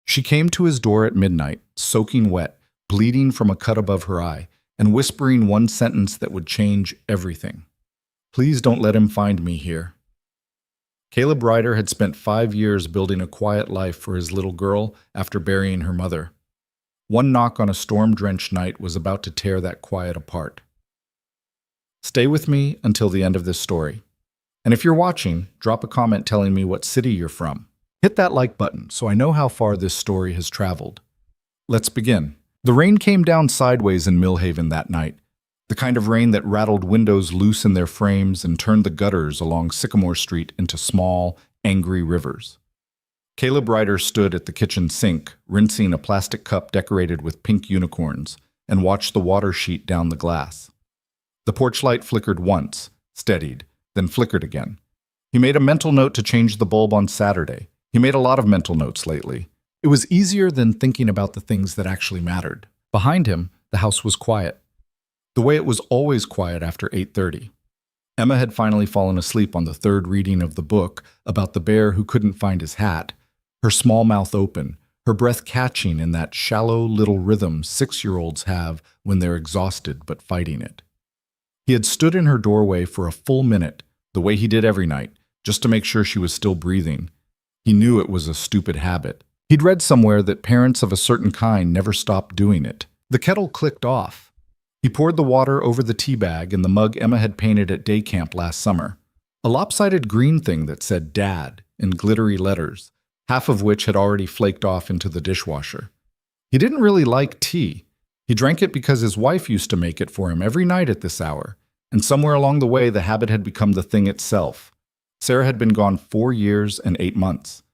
She came to his door at midnight, soaking wet, bleeding from a cut above her eye, and whispering one sentence that would change everything. "Please don't let him find me here." Caleb Ryder had spent 5 years building a quiet life for his little girl after burying her mother. One knock on a storm-drenched night was about to tear that quiet apart. Stay with me until the end of this story. And if you're watching, drop a comment telling me what city you're from. Hit that like button so I know how far this story has traveled. Let's begin. The rain came down sideways in Millhaven that night, the kind of rain that rattled windows loose in their frames and turned the gutters along Sycamore Street into small, angry rivers. Caleb Ryder stood at the kitchen sink, rinsing a plastic cup decorated with pink unicorns, and watched the water sheet down the glass. The porch light flickered once, steadied, then flickered again. He made a mental note to change the bulb on Saturday. He made a lot of mental notes lately. It was easier than thinking about the things that actually mattered. Behind him, the house was quiet, the way it was always quiet after 8:30. Emma had finally fallen asleep on the third reading of the book about the bear who couldn't find his hat, her small mouth open, her breath catching in that shallow little rhythm 6-year-olds have when they're exhausted but fighting it. He had stood in her doorway for a full minute, the way he did every night, just to make sure she was still breathing. He knew it was a stupid habit. He'd read somewhere that parents of a certain kind never stopped doing it. The kettle clicked off. He poured the water over the tea bag in the mug Emma had painted at day camp last summer. A lopsided green thing that said Dad in glittery letters, half of which had already flaked off into the dishwasher. He didn't really like tea. He drank it because his wife used to make it for him every night at this hour, and somewhere along the way the habit had become the thing itself. Sarah had been gone 4 years and 8 months.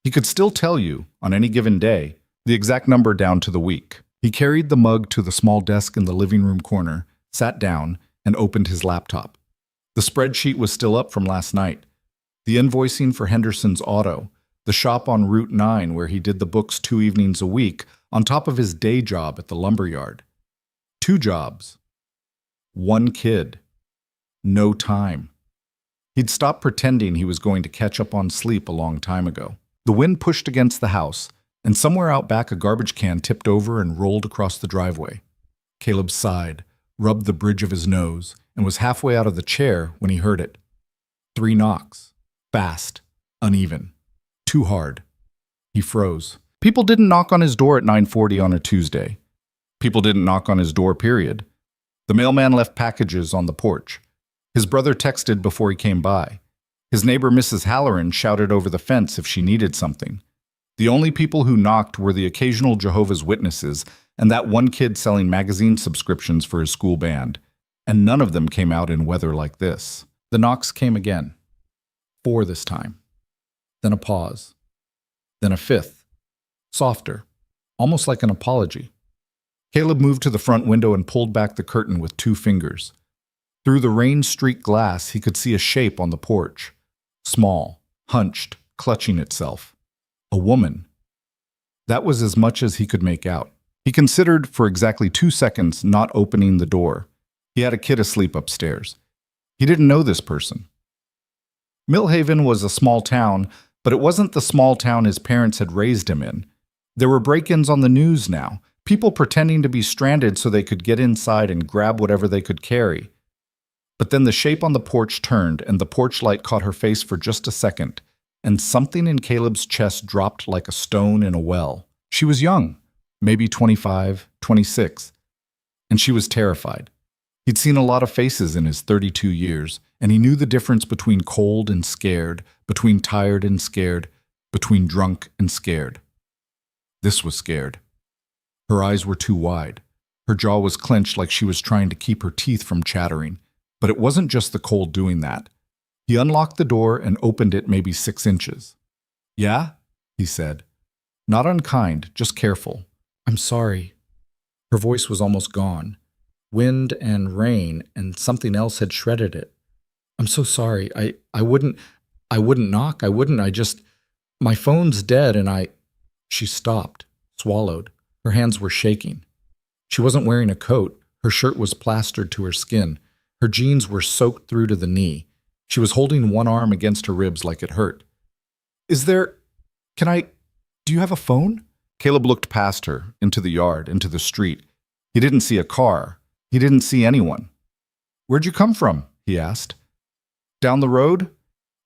He could still tell you, on any given day, the exact number down to the week. He carried the mug to the small desk in the living room corner, sat down, and opened his laptop. The spreadsheet was still up from last night. The invoicing for Henderson's Auto, the shop on Route 9 where he did the books 2 evenings a week, on top of his day job at the lumberyard. 2 jobs. 1 kid. No time. He'd stopped pretending he was going to catch up on sleep a long time ago. The wind pushed against the house, and somewhere out back a garbage can tipped over and rolled across the driveway. Caleb sighed, rubbed the bridge of his nose, and was halfway out of the chair when he heard it. 3 knocks. Fast. Uneven. Too hard. He froze. People didn't knock on his door at 9:40 on a Tuesday. People didn't knock on his door, period. The mailman left packages on the porch. His brother texted before he came by. His neighbor Mrs. Halloran shouted over the fence if she needed something. The only people who knocked were the occasional Jehovah's Witnesses and that one kid selling magazine subscriptions for his school band, and none of them came out in weather like this. The knocks came again. 4 this time. Then a pause. Then a 5th. Softer. Almost like an apology. Caleb moved to the front window and pulled back the curtain with 2 fingers. Through the rain-streaked glass, he could see a shape on the porch. Small, hunched, clutching itself. A woman. That was as much as he could make out. He considered for exactly 2 seconds not opening the door. He had a kid asleep upstairs. He didn't know this person. Millhaven was a small town, but it wasn't the small town his parents had raised him in. There were break-ins on the news now, people pretending to be stranded so they could get inside and grab whatever they could carry. But then the shape on the porch turned, and the porch light caught her face for just a second, and something in Caleb's chest dropped like a stone in a well. She was young, maybe 25, 26, and she was terrified. He'd seen a lot of faces in his 32 years, and he knew the difference between cold and scared, between tired and scared, between drunk and scared. This was scared. Her eyes were too wide. Her jaw was clenched like she was trying to keep her teeth from chattering. But it wasn't just the cold doing that. He unlocked the door and opened it maybe 6 inches. "Yeah?" he said. Not unkind, just careful. "I'm sorry." Her voice was almost gone. Wind and rain and something else had shredded it. "I'm so sorry. I wouldn't knock. My phone's dead and I..." She stopped, swallowed. Her hands were shaking. She wasn't wearing a coat. Her shirt was plastered to her skin. Her jeans were soaked through to the knee. She was holding one arm against her ribs like it hurt. Do you have a phone?" Caleb looked past her, into the yard, into the street. He didn't see a car. He didn't see anyone. "Where'd you come from?" he asked. "Down the road?"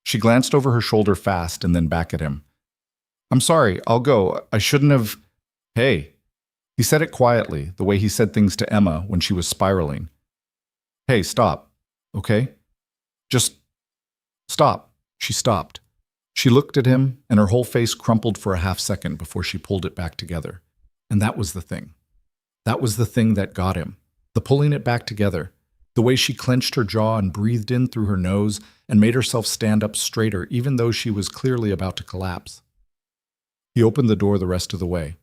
She glanced over her shoulder fast and then back at him. "I'm sorry, I'll go. I shouldn't have—" "Hey." He said it quietly, the way he said things to Emma when she was spiraling. "Hey, stop, okay? Just stop." She stopped. She looked at him, and her whole face crumpled for a half-second before she pulled it back together. And that was the thing. That was the thing that got him. The pulling it back together. The way she clenched her jaw and breathed in through her nose and made herself stand up straighter, even though she was clearly about to collapse. He opened the door the rest of the way.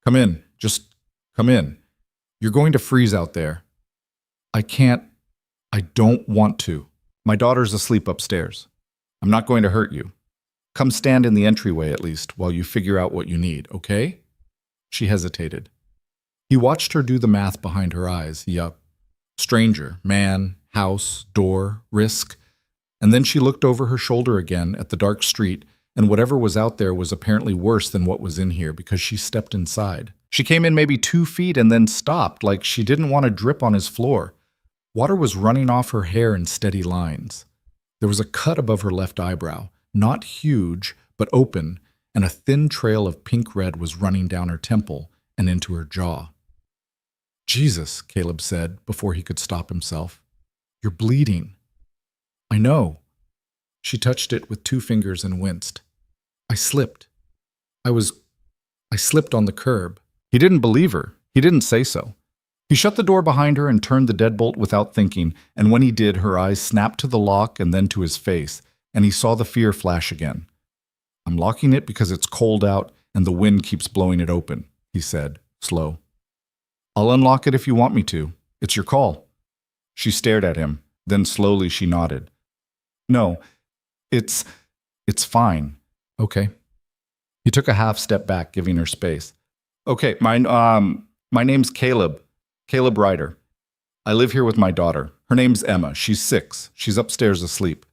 "Come in. Just come in. You're going to freeze out there." "I can't. I don't want to. My daughter's asleep upstairs. I'm not going to hurt you. Come stand in the entryway at least while you figure out what you need, okay?" She hesitated. He watched her do the math behind her eyes. Yup. Stranger, man, house, door, risk. And then she looked over her shoulder again at the dark street, and whatever was out there was apparently worse than what was in here because she stepped inside. She came in maybe 2 feet and then stopped, like she didn't want to drip on his floor. Water was running off her hair in steady lines. There was a cut above her left eyebrow, not huge, but open, and a thin trail of pink red was running down her temple and into her jaw. "Jesus," Caleb said before he could stop himself. "You're bleeding." "I know." She touched it with 2 fingers and winced. "I slipped. I slipped on the curb." He didn't believe her. He didn't say so. He shut the door behind her and turned the deadbolt without thinking, and when he did, her eyes snapped to the lock and then to his face, and he saw the fear flash again. "I'm locking it because it's cold out and the wind keeps blowing it open," he said, slow. "I'll unlock it if you want me to. It's your call." She stared at him, then slowly she nodded. "No, it's fine. Okay." He took a half step back, giving her space. "Okay, my name's Caleb. Caleb Ryder. I live here with my daughter. Her name's Emma. She's 6. She's upstairs asleep."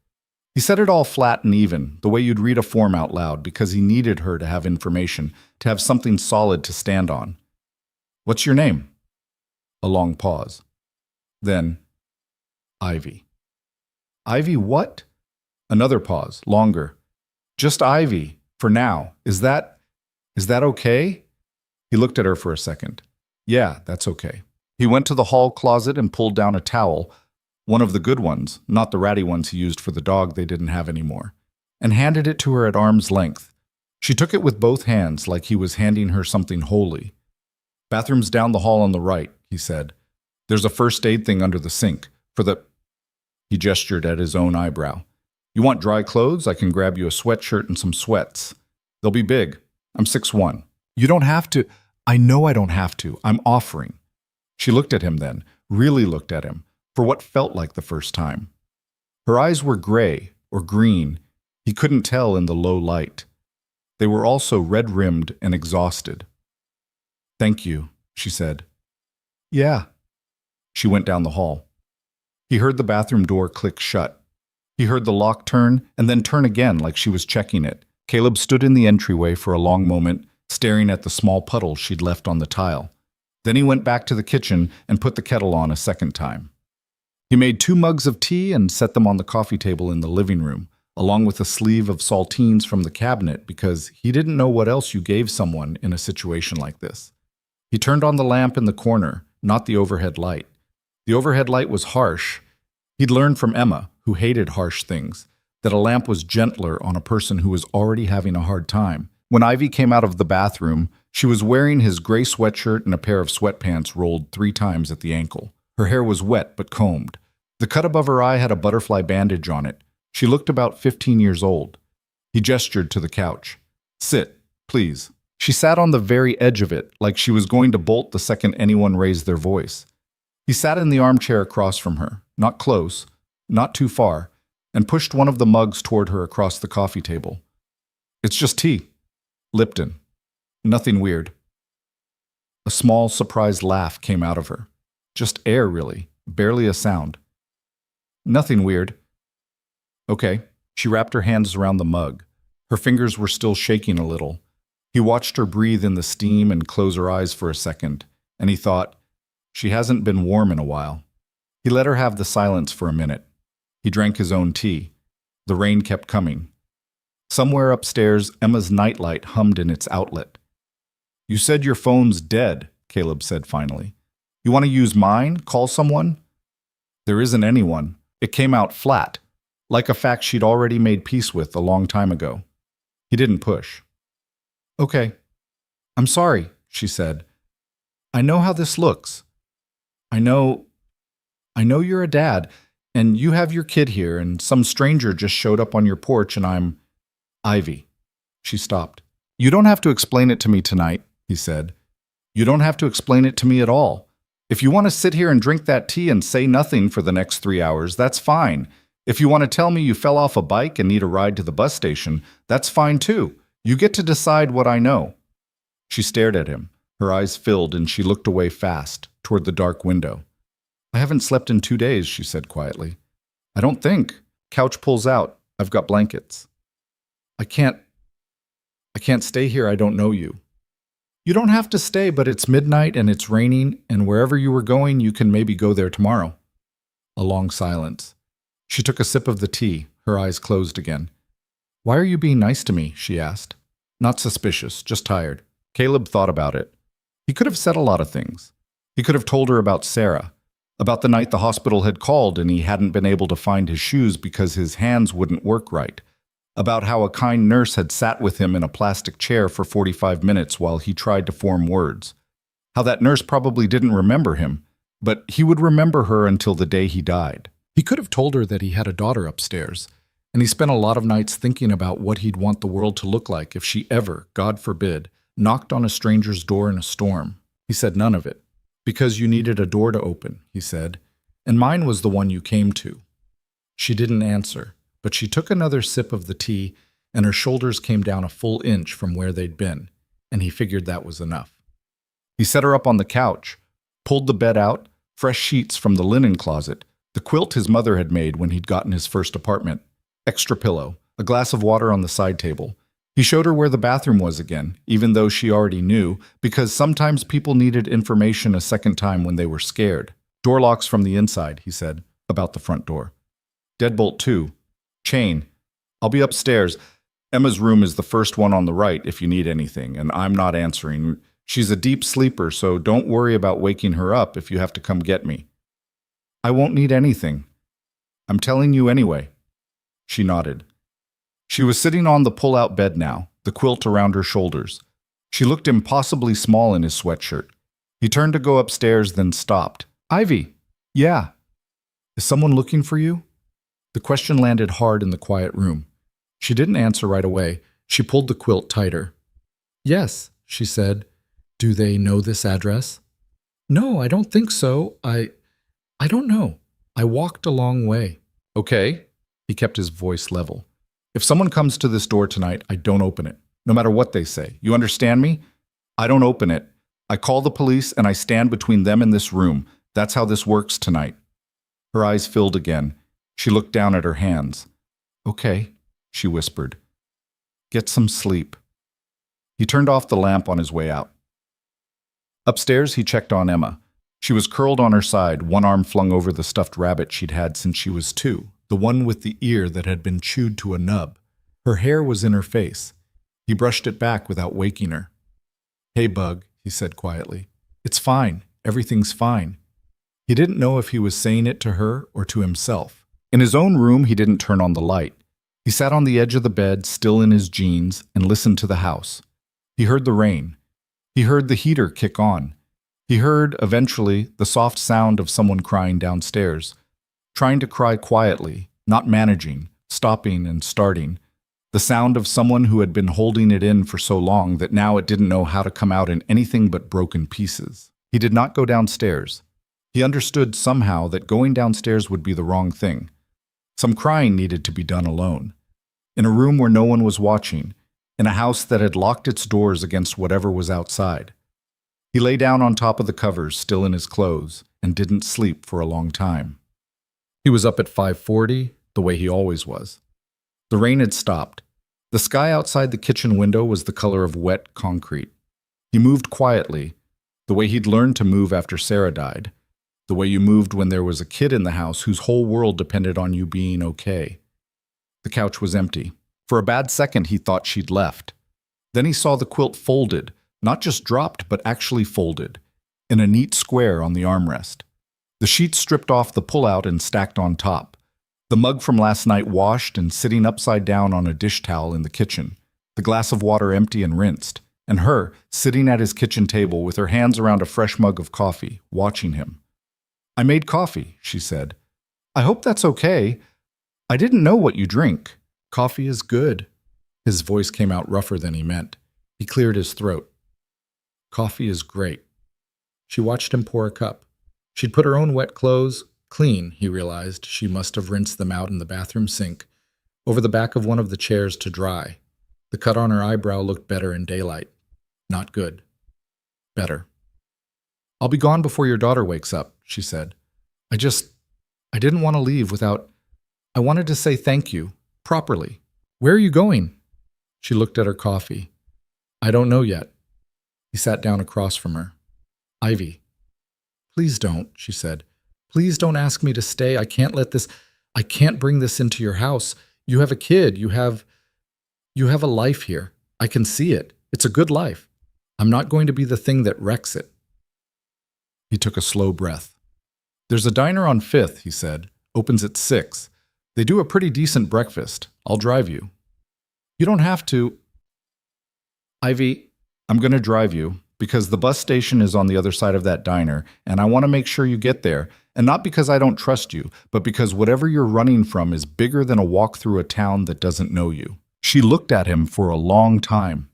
He said it all flat and even, the way you'd read a form out loud, because he needed her to have information, to have something solid to stand on. "What's your name?" A long pause. Then, "Ivy." "Ivy what?" Another pause, longer. "Just Ivy, for now. Is that okay?" He looked at her for a second. "Yeah, that's okay." He went to the hall closet and pulled down a towel, one of the good ones, not the ratty ones he used for the dog they didn't have anymore, and handed it to her at arm's length. She took it with both hands like he was handing her something holy. "Bathroom's down the hall on the right," he said. "There's a first aid thing under the sink. For the—" He gestured at his own eyebrow. "You want dry clothes? I can grab you a sweatshirt and some sweats. They'll be big. I'm 6'1". "You don't have to." "I know I don't have to. I'm offering." She looked at him then, really looked at him, for what felt like the first time. Her eyes were gray or green. He couldn't tell in the low light. They were also red-rimmed and exhausted. "Thank you," she said. "Yeah." She went down the hall. He heard the bathroom door click shut. He heard the lock turn and then turn again like she was checking it. Caleb stood in the entryway for a long moment, staring at the small puddle she'd left on the tile. Then he went back to the kitchen and put the kettle on a second time. He made 2 mugs of tea and set them on the coffee table in the living room, along with a sleeve of saltines from the cabinet because he didn't know what else you gave someone in a situation like this. He turned on the lamp in the corner, not the overhead light. The overhead light was harsh. He'd learned from Emma, who hated harsh things, that a lamp was gentler on a person who was already having a hard time. When Ivy came out of the bathroom, she was wearing his gray sweatshirt and a pair of sweatpants rolled 3 times at the ankle. Her hair was wet but combed. The cut above her eye had a butterfly bandage on it. She looked about 15 years old. He gestured to the couch. "Sit, please." She sat on the very edge of it, like she was going to bolt the second anyone raised their voice. He sat in the armchair across from her, not close, not too far, and pushed one of the mugs toward her across the coffee table. "It's just tea. Lipton. Nothing weird." A small, surprised laugh came out of her. Just air, really. Barely a sound. "Nothing weird." "Okay." She wrapped her hands around the mug. Her fingers were still shaking a little. He watched her breathe in the steam and close her eyes for a second, and he thought, she hasn't been warm in a while. He let her have the silence for a minute. He drank his own tea. The rain kept coming. Somewhere upstairs, Emma's nightlight hummed in its outlet. You said your phone's dead, Caleb said finally. You want to use mine? Call someone? There isn't anyone. It came out flat, like a fact she'd already made peace with a long time ago. He didn't push. Okay. I'm sorry, she said. I know how this looks. I know you're a dad, and you have your kid here, and some stranger just showed up on your porch, and I'm Ivy. She stopped. You don't have to explain it to me tonight, he said. You don't have to explain it to me at all. If you want to sit here and drink that tea and say nothing for the next 3 hours, that's fine. If you want to tell me you fell off a bike and need a ride to the bus station, that's fine too. You get to decide what I know. She stared at him. Her eyes filled and she looked away fast, toward the dark window. I haven't slept in 2 days, she said quietly. I don't think. Couch pulls out. I've got blankets. I can't stay here. I don't know you. You don't have to stay, but it's midnight and it's raining, and wherever you were going, you can maybe go there tomorrow. A long silence. She took a sip of the tea, her eyes closed again. Why are you being nice to me? She asked. Not suspicious, just tired. Caleb thought about it. He could have said a lot of things. He could have told her about Sarah, about the night the hospital had called and he hadn't been able to find his shoes because his hands wouldn't work right, about how a kind nurse had sat with him in a plastic chair for 45 minutes while he tried to form words, how that nurse probably didn't remember him, but he would remember her until the day he died. He could have told her that he had a daughter upstairs, and he spent a lot of nights thinking about what he'd want the world to look like if she ever, God forbid, knocked on a stranger's door in a storm. He said none of it. Because you needed a door to open, he said, and mine was the one you came to. She didn't answer, but she took another sip of the tea, and her shoulders came down a full inch from where they'd been, and he figured that was enough. He set her up on the couch, pulled the bed out, fresh sheets from the linen closet, the quilt his mother had made when he'd gotten his first apartment, extra pillow, a glass of water on the side table. He showed her where the bathroom was again, even though she already knew, because sometimes people needed information a second time when they were scared. Door locks from the inside, he said, about the front door. Deadbolt 2. Chain. I'll be upstairs. Emma's room is the first one on the right if you need anything, and I'm not answering. She's a deep sleeper, so don't worry about waking her up if you have to come get me. I won't need anything. I'm telling you anyway. She nodded. She was sitting on the pull-out bed now, the quilt around her shoulders. She looked impossibly small in his sweatshirt. He turned to go upstairs, then stopped. Ivy. Yeah. Is someone looking for you? The question landed hard in the quiet room. She didn't answer right away. She pulled the quilt tighter. Yes, she said. Do they know this address? No, I don't think so. I don't know. I walked a long way. Okay. He kept his voice level. If someone comes to this door tonight, I don't open it, no matter what they say. You understand me? I don't open it. I call the police and I stand between them and this room. That's how this works tonight. Her eyes filled again. She looked down at her hands. Okay, she whispered. Get some sleep. He turned off the lamp on his way out. Upstairs, he checked on Emma. She was curled on her side, one arm flung over the stuffed rabbit she'd had since she was 2. The one with the ear that had been chewed to a nub. Her hair was in her face. He brushed it back without waking her. Hey, Bug, he said quietly. It's fine. Everything's fine. He didn't know if he was saying it to her or to himself. In his own room, he didn't turn on the light. He sat on the edge of the bed, still in his jeans, and listened to the house. He heard the rain. He heard the heater kick on. He heard, eventually, the soft sound of someone crying downstairs. Trying to cry quietly, not managing, stopping and starting. The sound of someone who had been holding it in for so long that now it didn't know how to come out in anything but broken pieces. He did not go downstairs. He understood somehow that going downstairs would be the wrong thing. Some crying needed to be done alone. In a room where no one was watching, in a house that had locked its doors against whatever was outside. He lay down on top of the covers, still in his clothes, and didn't sleep for a long time. He was up at 5:40, the way he always was. The rain had stopped. The sky outside the kitchen window was the color of wet concrete. He moved quietly, the way he'd learned to move after Sarah died, the way you moved when there was a kid in the house whose whole world depended on you being okay. The couch was empty. For a bad second, he thought she'd left. Then he saw the quilt folded, not just dropped, but actually folded, in a neat square on the armrest. The sheets stripped off the pullout and stacked on top. The mug from last night washed and sitting upside down on a dish towel in the kitchen. The glass of water empty and rinsed. And her, sitting at his kitchen table with her hands around a fresh mug of coffee, watching him. "I made coffee," she said. "I hope that's okay. I didn't know what you drink." "Coffee is good." His voice came out rougher than he meant. He cleared his throat. "Coffee is great." She watched him pour a cup. She'd put her own wet clothes, clean, he realized. She must have rinsed them out in the bathroom sink, over the back of one of the chairs to dry. The cut on her eyebrow looked better in daylight. Not good. Better. "I'll be gone before your daughter wakes up," she said. I didn't want to leave without... I wanted to say thank you, properly. Where are you going?" She looked at her coffee. "I don't know yet." He sat down across from her. "Ivy." "Please don't," she said. "Please don't ask me to stay. I can't bring this into your house. You have a kid. You have a life here. I can see it. It's a good life. I'm not going to be the thing that wrecks it." He took a slow breath. "There's a diner on 5th, he said. Opens at 6. They do a pretty decent breakfast. I'll drive you." "You don't have to." "Ivy, I'm going to drive you because the bus station is on the other side of that diner, and I want to make sure you get there, and not because I don't trust you, but because whatever you're running from is bigger than a walk through a town that doesn't know you." She looked at him for a long time.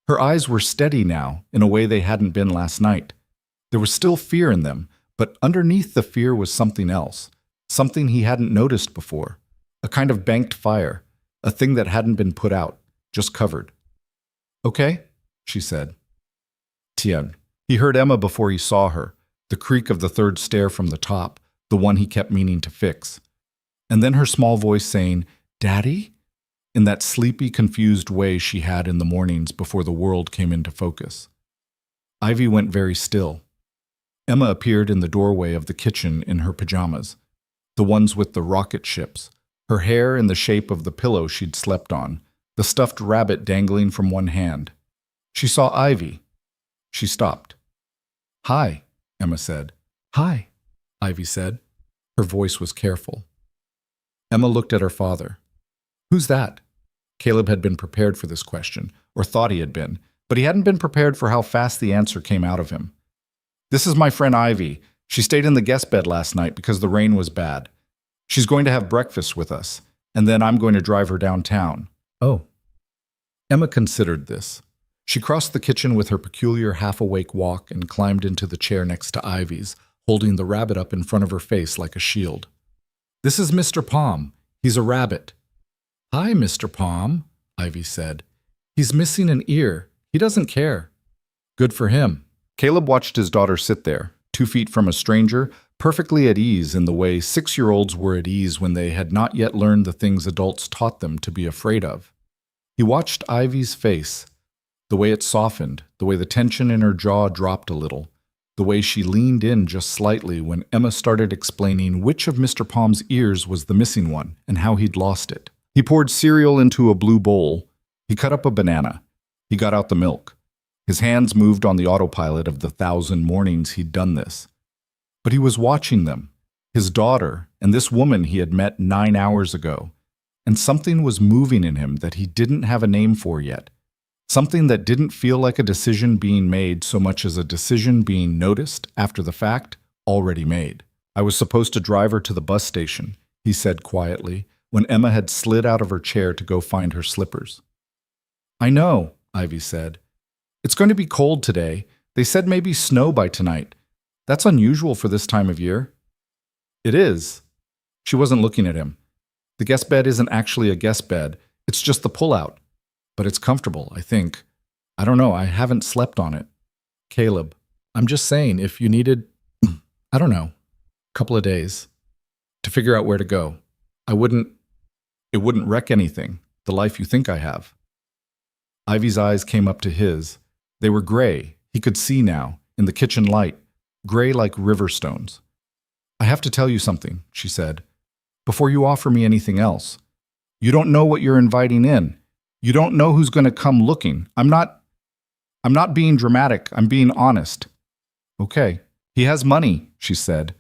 Her eyes were steady now, in a way they hadn't been last night. There was still fear in them, but underneath the fear was something else, something he hadn't noticed before, a kind of banked fire, a thing that hadn't been put out, just covered. "Okay," she said. Tien. He heard Emma before he saw her, the creak of the third stair from the top, the one he kept meaning to fix. And then her small voice saying, "Daddy?" in that sleepy, confused way she had in the mornings before the world came into focus. Ivy went very still. Emma appeared in the doorway of the kitchen in her pajamas, the ones with the rocket ships, her hair in the shape of the pillow she'd slept on, the stuffed rabbit dangling from one hand. She saw Ivy. She stopped. "Hi," Emma said. "Hi," Ivy said. Her voice was careful. Emma looked at her father. "Who's that?" Caleb had been prepared for this question, or thought he had been, but he hadn't been prepared for how fast the answer came out of him. "This is my friend Ivy. She stayed in the guest bed last night because the rain was bad. She's going to have breakfast with us, and then I'm going to drive her downtown." "Oh." Emma considered this. She crossed the kitchen with her peculiar half-awake walk and climbed into the chair next to Ivy's, holding the rabbit up in front of her face like a shield. "This is Mr. Palm. He's a rabbit." "Hi, Mr. Palm," Ivy said. "He's missing an ear. He doesn't care." "Good for him." Caleb watched his daughter sit there, 2 feet from a stranger, perfectly at ease in the way 6-year-olds were at ease when they had not yet learned the things adults taught them to be afraid of. He watched Ivy's face, the way it softened, the way the tension in her jaw dropped a little, the way she leaned in just slightly when Emma started explaining which of Mr. Palm's ears was the missing one and how he'd lost it. He poured cereal into a blue bowl. He cut up a banana. He got out the milk. His hands moved on the autopilot of the 1,000 mornings he'd done this. But he was watching them, his daughter, and this woman he had met 9 hours ago. And something was moving in him that he didn't have a name for yet. Something that didn't feel like a decision being made so much as a decision being noticed after the fact, already made. "I was supposed to drive her to the bus station," he said quietly, when Emma had slid out of her chair to go find her slippers. "I know," Ivy said. "It's going to be cold today. They said maybe snow by tonight. That's unusual for this time of year." "It is." She wasn't looking at him. "The guest bed isn't actually a guest bed. It's just the pullout. But it's comfortable, I think. I don't know, I haven't slept on it." "Caleb, I'm just saying, if you needed, I don't know, a couple of days to figure out where to go, it wouldn't wreck anything, the life you think I have." Ivy's eyes came up to his. They were gray. He could see now, in the kitchen light, gray like river stones. I have to tell you something, she said, before you offer me anything else. You don't know what you're inviting in. You don't know who's going to come looking. I'm not being dramatic. I'm being honest. Okay. He has money, she said.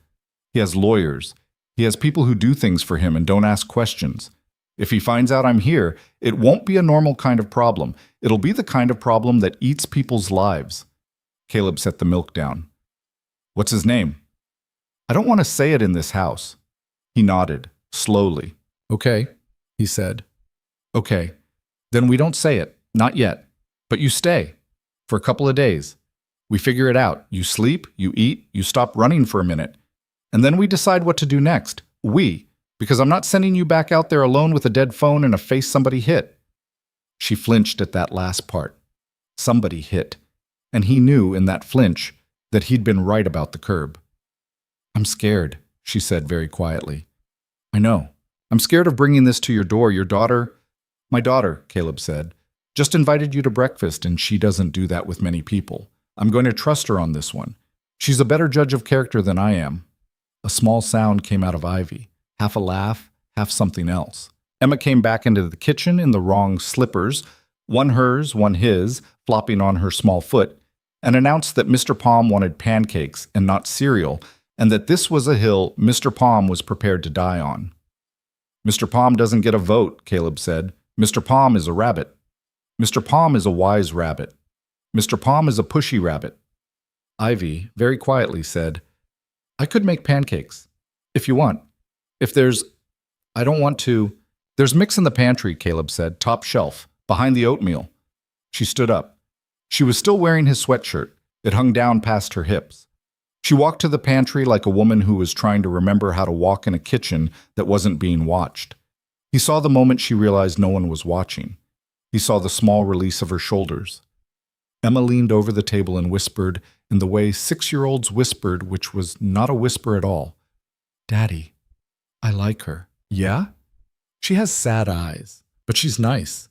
He has lawyers. He has people who do things for him and don't ask questions. If he finds out I'm here, it won't be a normal kind of problem. It'll be the kind of problem that eats people's lives. Caleb set the milk down. What's his name? I don't want to say it in this house. He nodded, slowly. Okay, he said. Okay, then we don't say it. Not yet. But you stay. For a couple of days. We figure it out. You sleep, you eat, you stop running for a minute. And then we decide what to do next. Because I'm not sending you back out there alone with a dead phone and a face somebody hit. She flinched at that last part. Somebody hit. And he knew in that flinch that he'd been right about the curb. I'm scared, she said very quietly. I know. I'm scared of bringing this to your door. Your daughter... My daughter, Caleb said, just invited you to breakfast and she doesn't do that with many people. I'm going to trust her on this one. She's a better judge of character than I am. A small sound came out of Ivy. Half a laugh, half something else. Emma came back into the kitchen in the wrong slippers, one hers, one his, flopping on her small foot, and announced that Mr. Palm wanted pancakes and not cereal, and that this was a hill Mr. Palm was prepared to die on. Mr. Palm doesn't get a vote, Caleb said. Mr. Palm is a rabbit. Mr. Palm is a wise rabbit. Mr. Palm is a pushy rabbit. Ivy, very quietly, said, I could make pancakes, if you want. If there's... I don't want to... There's mix in the pantry, Caleb said, top shelf, behind the oatmeal. She stood up. She was still wearing his sweatshirt. It hung down past her hips. She walked to the pantry like a woman who was trying to remember how to walk in a kitchen that wasn't being watched. He saw the moment she realized no one was watching. He saw the small release of her shoulders. Emma leaned over the table and whispered in the way 6-year-olds whispered, which was not a whisper at all. Daddy, I like her. Yeah? She has sad eyes, but she's nice.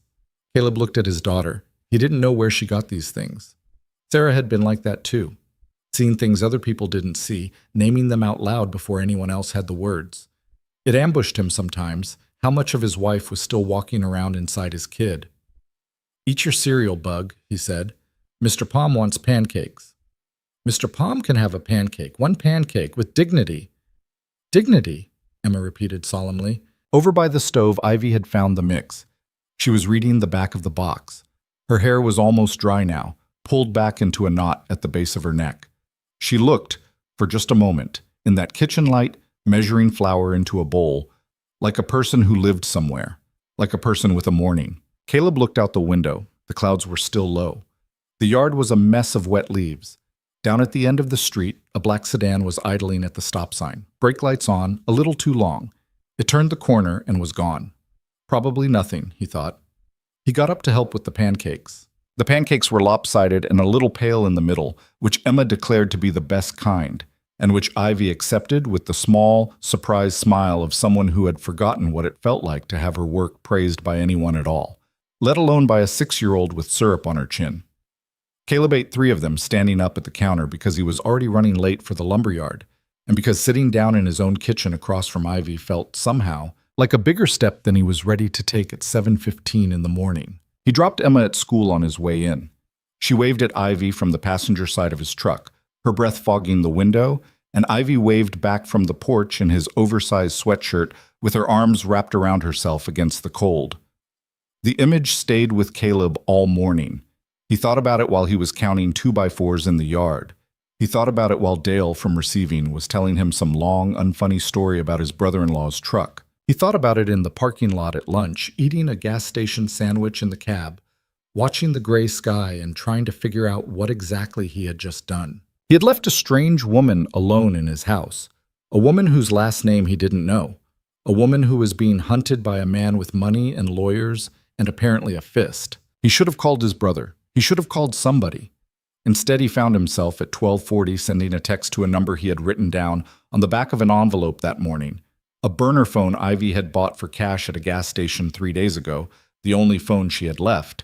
Caleb looked at his daughter. He didn't know where she got these things. Sarah had been like that too, seeing things other people didn't see, naming them out loud before anyone else had the words. It ambushed him sometimes, how much of his wife was still walking around inside his kid. Eat your cereal, Bug, he said. Mr. Palm wants pancakes. Mr. Palm can have a pancake, one pancake, with dignity. Dignity, Emma repeated solemnly. Over by the stove, Ivy had found the mix. She was reading the back of the box. Her hair was almost dry now, pulled back into a knot at the base of her neck. She looked, for just a moment, in that kitchen light, measuring flour into a bowl, like a person who lived somewhere, like a person with a morning. Caleb looked out the window. The clouds were still low. The yard was a mess of wet leaves. Down at the end of the street, a black sedan was idling at the stop sign, brake lights on, a little too long. It turned the corner and was gone. Probably nothing, he thought. He got up to help with the pancakes. The pancakes were lopsided and a little pale in the middle, which Emma declared to be the best kind, and which Ivy accepted with the small, surprised smile of someone who had forgotten what it felt like to have her work praised by anyone at all, let alone by a 6-year-old with syrup on her chin. Caleb ate 3 of them standing up at the counter because he was already running late for the lumberyard, and because sitting down in his own kitchen across from Ivy felt, somehow, like a bigger step than he was ready to take at 7:15 in the morning. He dropped Emma at school on his way in. She waved at Ivy from the passenger side of his truck, her breath fogging the window, and Ivy waved back from the porch in his oversized sweatshirt with her arms wrapped around herself against the cold. The image stayed with Caleb all morning. He thought about it while he was counting 2x4s in the yard. He thought about it while Dale, from receiving, was telling him some long, unfunny story about his brother-in-law's truck. He thought about it in the parking lot at lunch, eating a gas station sandwich in the cab, watching the gray sky and trying to figure out what exactly he had just done. He had left a strange woman alone in his house, a woman whose last name he didn't know, a woman who was being hunted by a man with money and lawyers and apparently a fist. He should have called his brother. He should have called somebody. Instead, he found himself at 12:40 sending a text to a number he had written down on the back of an envelope that morning, a burner phone Ivy had bought for cash at a gas station 3 days ago, the only phone she had left.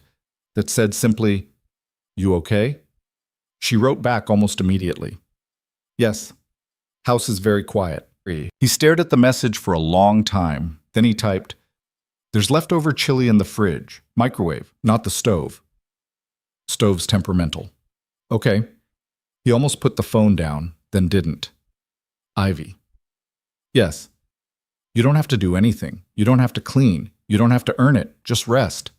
that said simply, "You okay?" She wrote back almost immediately. "Yes. House is very quiet." He stared at the message for a long time. Then he typed, "There's leftover chili in the fridge. Microwave, not the stove." Stove's temperamental. Okay. He almost put the phone down, then didn't. Ivy. Yes. You don't have to do anything. You don't have to clean. You don't have to earn it. Just rest.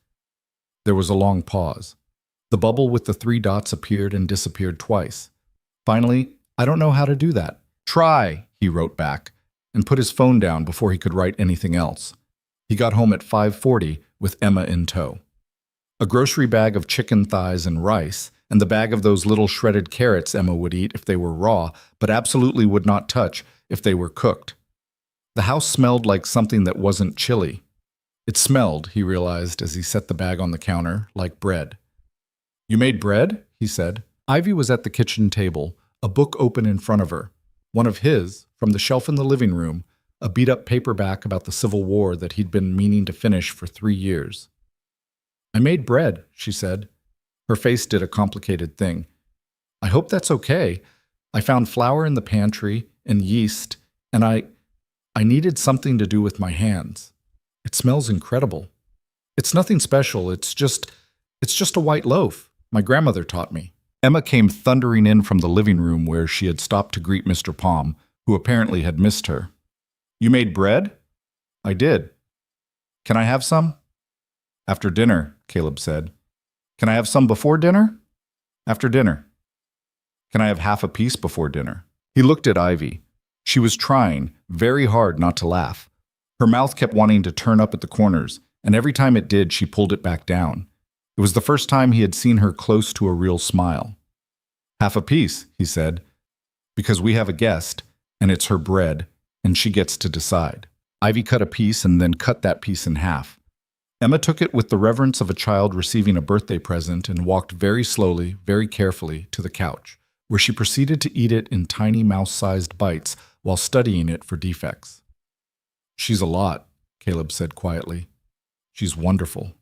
There was a long pause. The bubble with the 3 dots appeared and disappeared twice. Finally, "I don't know how to do that." "Try," he wrote back, and put his phone down before he could write anything else. He got home at 5:40 with Emma in tow. A grocery bag of chicken thighs and rice, and the bag of those little shredded carrots Emma would eat if they were raw, but absolutely would not touch if they were cooked. The house smelled like something that wasn't chili. It smelled, he realized as he set the bag on the counter, like bread. "You made bread?" he said. Ivy was at the kitchen table, a book open in front of her. One of his, from the shelf in the living room, a beat-up paperback about the Civil War that he'd been meaning to finish for 3 years. "I made bread," she said. Her face did a complicated thing. "I hope that's okay. I found flour in the pantry and yeast, and I needed something to do with my hands. It smells incredible. It's nothing special. It's just a white loaf. My grandmother taught me." Emma came thundering in from the living room where she had stopped to greet Mr. Palm, who apparently had missed her. "You made bread?" "I did." "Can I have some?" "After dinner," Caleb said. "Can I have some before dinner?" "After dinner." "Can I have half a piece before dinner?" He looked at Ivy. She was trying very hard not to laugh. Her mouth kept wanting to turn up at the corners, and every time it did, she pulled it back down. It was the first time he had seen her close to a real smile. "Half a piece," he said, "because we have a guest, and it's her bread, and she gets to decide." Ivy cut a piece and then cut that piece in half. Emma took it with the reverence of a child receiving a birthday present and walked very slowly, very carefully, to the couch, where she proceeded to eat it in tiny mouse-sized bites while studying it for defects. "She's a lot," Caleb said quietly. "She's wonderful."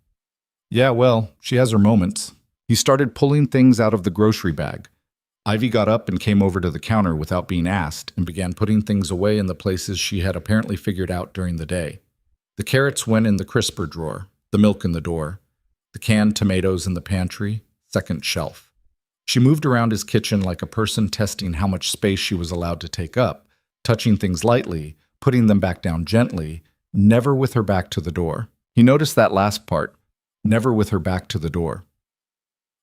"Yeah, well, she has her moments." He started pulling things out of the grocery bag. Ivy got up and came over to the counter without being asked and began putting things away in the places she had apparently figured out during the day. The carrots went in the crisper drawer, the milk in the door, the canned tomatoes in the pantry, second shelf. She moved around his kitchen like a person testing how much space she was allowed to take up, touching things lightly, putting them back down gently, never with her back to the door. He noticed that last part, never with her back to the door.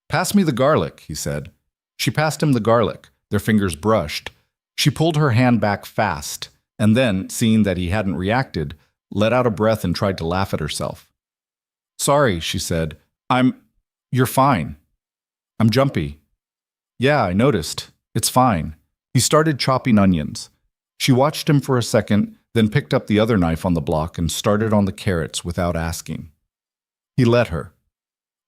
"Pass me the garlic," he said. She passed him the garlic. Their fingers brushed. She pulled her hand back fast, and then, seeing that he hadn't reacted, let out a breath and tried to laugh at herself. "Sorry," she said. You're fine. I'm jumpy." "Yeah, I noticed. It's fine." He started chopping onions. She watched him for a second, then picked up the other knife on the block and started on the carrots without asking. He let her.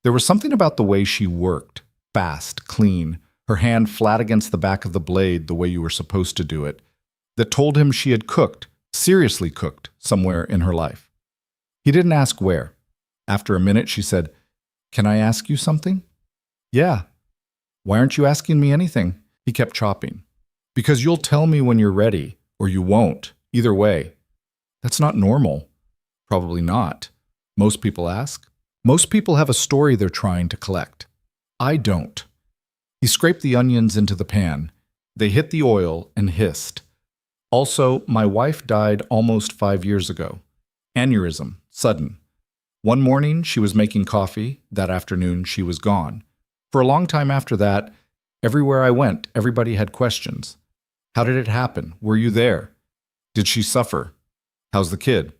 There was something about the way she worked, fast, clean, her hand flat against the back of the blade the way you were supposed to do it, that told him she had cooked, seriously cooked, somewhere in her life. He didn't ask where. After a minute, she said, "Can I ask you something?" "Yeah." "Why aren't you asking me anything?" He kept chopping. "Because you'll tell me when you're ready, or you won't. Either way." "That's not normal." "Probably not. Most people ask. Most people have a story they're trying to collect. I don't." He scraped the onions into the pan. They hit the oil and hissed. "Also, my wife died almost 5 years ago. Aneurysm, sudden. One morning, she was making coffee. That afternoon, she was gone. For a long time after that, everywhere I went, everybody had questions. How did it happen? Were you there? Did she suffer? How's the kid?"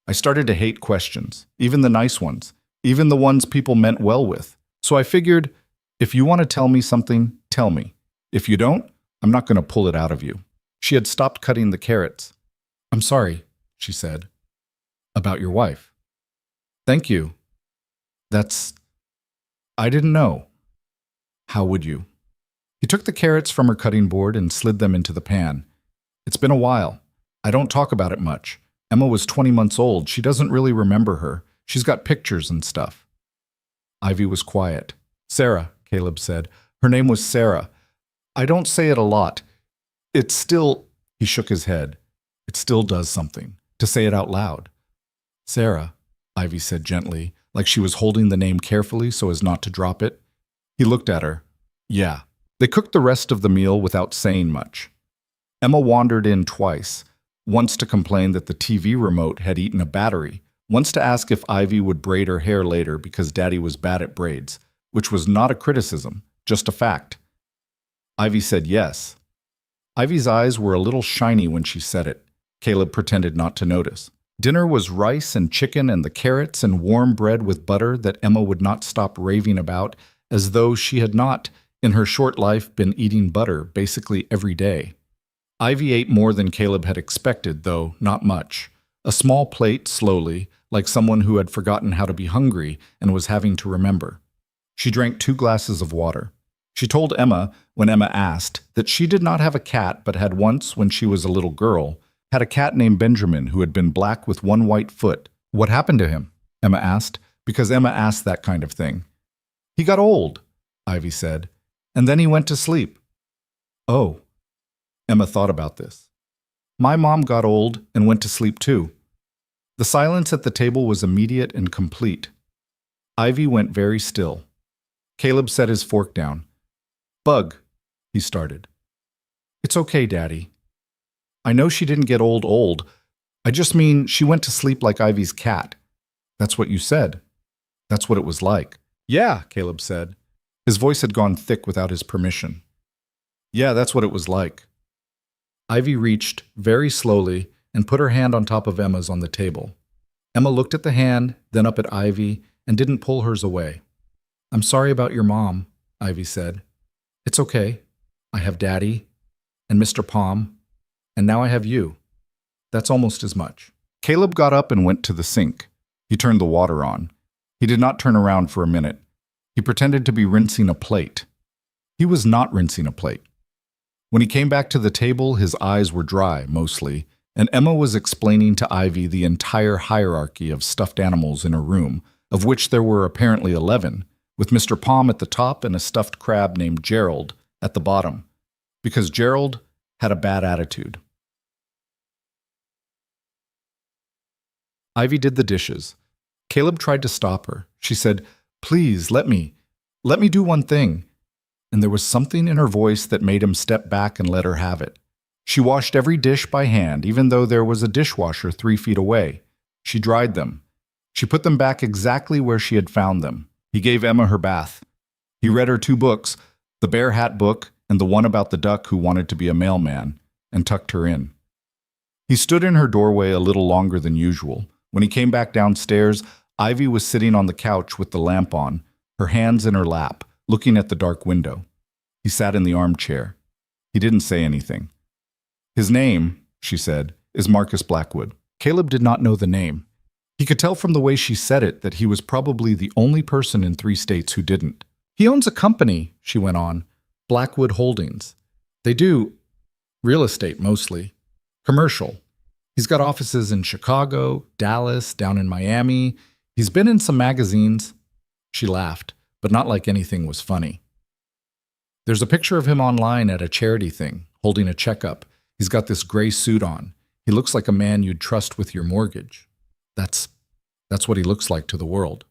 I started to hate questions, even the nice ones, even the ones people meant well with. So I figured, if you want to tell me something, tell me. If you don't, I'm not going to pull it out of you. She had stopped cutting the carrots. "I'm sorry," she said. "About your wife." "Thank you. I didn't know." "How would you?" He took the carrots from her cutting board and slid them into the pan. "It's been a while. I don't talk about it much. Emma was 20 months old. She doesn't really remember her. She's got pictures and stuff." Ivy was quiet. Sarah, Caleb said. Her name was Sarah. I don't say it a lot. It's still, he shook his head. It still does something, to say it out loud. Sarah, Ivy said gently, like she was holding the name carefully so as not to drop it. He looked at her. Yeah. They cooked the rest of the meal without saying much. Emma wandered in twice, once to complain that the TV remote had eaten a battery, once to ask if Ivy would braid her hair later because Daddy was bad at braids, which was not a criticism, just a fact. Ivy said yes. Ivy's eyes were a little shiny when she said it. Caleb pretended not to notice. Dinner was rice and chicken and the carrots and warm bread with butter that Emma would not stop raving about, as though she had not, in her short life, been eating butter basically every day. Ivy ate more than Caleb had expected, though not much. A small plate, slowly, like someone who had forgotten how to be hungry and was having to remember. She drank 2 glasses of water. She told Emma, when Emma asked, that she did not have a cat but had once, when she was a little girl, had a cat named Benjamin who had been black with 1 white foot. What happened to him? Emma asked, because Emma asked that kind of thing. He got old, Ivy said, and then he went to sleep. Oh. Emma thought about this. My mom got old and went to sleep too. The silence at the table was immediate and complete. Ivy went very still. Caleb set his fork down. Bug, he started. It's okay, Daddy. I know she didn't get old. I just mean she went to sleep like Ivy's cat. That's what you said. That's what it was like. Yeah, Caleb said. His voice had gone thick without his permission. Yeah, that's what it was like. Ivy reached, very slowly, and put her hand on top of Emma's on the table. Emma looked at the hand, then up at Ivy, and didn't pull hers away. I'm sorry about your mom, Ivy said. It's okay. I have Daddy, and Mr. Palm, and now I have you. That's almost as much. Caleb got up and went to the sink. He turned the water on. He did not turn around for a minute. He pretended to be rinsing a plate. He was not rinsing a plate. When he came back to the table, his eyes were dry, mostly, and Emma was explaining to Ivy the entire hierarchy of stuffed animals in her room, of which there were apparently 11, with Mr. Palm at the top and a stuffed crab named Gerald at the bottom, because Gerald had a bad attitude. Ivy did the dishes. Caleb tried to stop her. She said, Please, let me do one thing. And there was something in her voice that made him step back and let her have it. She washed every dish by hand, even though there was a dishwasher 3 feet away. She dried them. She put them back exactly where she had found them. He gave Emma her bath. He read her 2 books, the Bear Hat book and the one about the duck who wanted to be a mailman, and tucked her in. He stood in her doorway a little longer than usual. When he came back downstairs, Ivy was sitting on the couch with the lamp on, her hands in her lap, looking at the dark window. He sat in the armchair. He didn't say anything. His name, she said, is Marcus Blackwood. Caleb did not know the name. He could tell from the way she said it that he was probably the only person in 3 states who didn't. He owns a company, she went on, Blackwood Holdings. They do real estate mostly, commercial. He's got offices in Chicago, Dallas, down in Miami. He's been in some magazines. She laughed, but not like anything was funny. There's a picture of him online at a charity thing, holding a checkup. He's got this gray suit on. He looks like a man you'd trust with your mortgage. That's what he looks like to the world.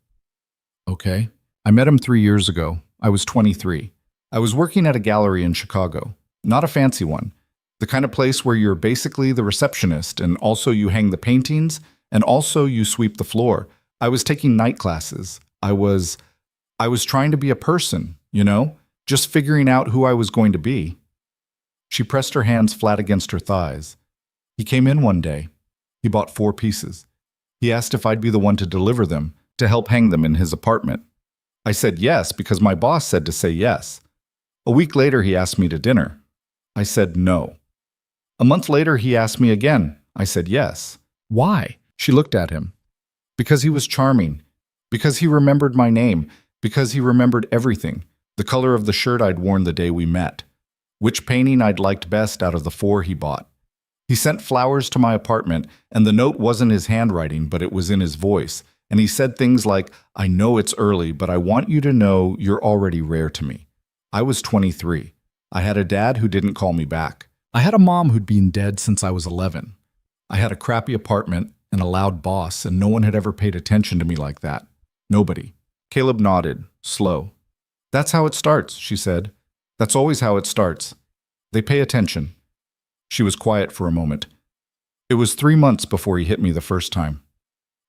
Okay. I met him 3 years ago. I was 23. I was working at a gallery in Chicago. Not a fancy one. The kind of place where you're basically the receptionist and also you hang the paintings and also you sweep the floor. I was taking night classes. I was trying to be a person, just figuring out who I was going to be. She pressed her hands flat against her thighs. He came in one day. He bought 4 pieces. He asked if I'd be the one to deliver them, to help hang them in his apartment. I said yes because my boss said to say yes. A week later, he asked me to dinner. I said no. A month later, he asked me again. I said yes. Why? She looked at him. Because he was charming. Because he remembered my name. Because he remembered everything. The color of the shirt I'd worn the day we met. Which painting I'd liked best out of the 4 he bought. He sent flowers to my apartment, and the note wasn't his handwriting, but it was in his voice, And he said things like, I know it's early, but I want you to know you're already rare to me. I was 23. I had a dad who didn't call me back. I had a mom who'd been dead since I was 11. I had a crappy apartment and a loud boss, and no one had ever paid attention to me like that. Nobody. Caleb nodded, slow. That's how it starts, she said. That's always how it starts. They pay attention. She was quiet for a moment. It was 3 months before he hit me the first time.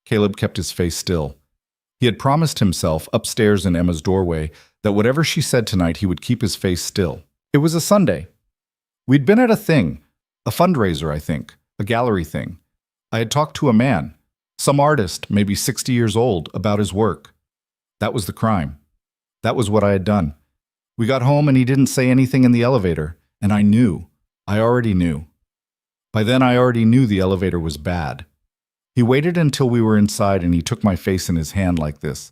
Caleb kept his face still. He had promised himself upstairs in Emma's doorway that whatever she said tonight, he would keep his face still. It was a Sunday. We'd been at a thing, a fundraiser, I think, a gallery thing. I had talked to a man, some artist, maybe 60 years old, about his work. That was the crime. That was what I had done. We got home and he didn't say anything in the elevator, and I knew. I already knew. By then I already knew the elevator was bad. He waited until we were inside and he took my face in his hand like this.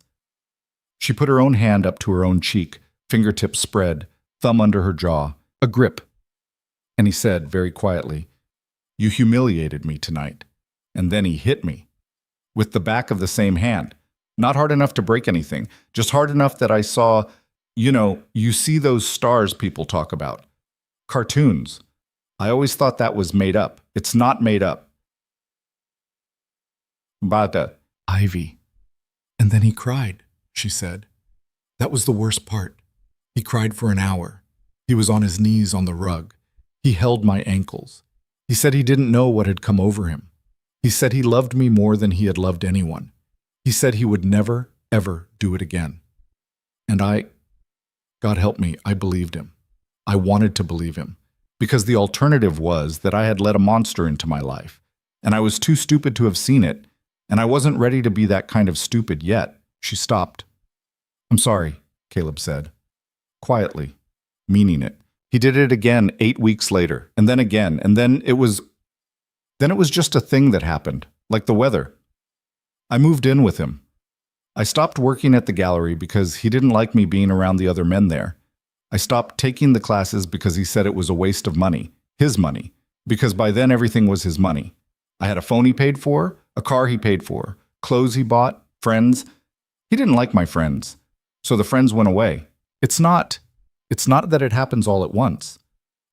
She put her own hand up to her own cheek, fingertips spread, thumb under her jaw, a grip. And he said very quietly, You humiliated me tonight. And then he hit me. With the back of the same hand. Not hard enough to break anything, just hard enough that I saw, you see those stars people talk about. Cartoons. I always thought that was made up. It's not made up. Bada. Ivy. And then he cried, she said. That was the worst part. He cried for an hour. He was on his knees on the rug. He held my ankles. He said he didn't know what had come over him. He said he loved me more than he had loved anyone. He said he would never, ever do it again. And God help me, I believed him. I wanted to believe him. Because the alternative was that I had let a monster into my life. And I was too stupid to have seen it. And I wasn't ready to be that kind of stupid yet. She stopped. I'm sorry, Caleb said. Quietly, meaning it. He did it again 8 weeks later, and then again, and then it was just a thing that happened, like the weather. I moved in with him. I stopped working at the gallery because he didn't like me being around the other men there. I stopped taking the classes because he said it was a waste of money, his money, because by then everything was his money. I had a phone he paid for, a car he paid for, clothes he bought, friends. He didn't like my friends, so the friends went away. It's not that it happens all at once.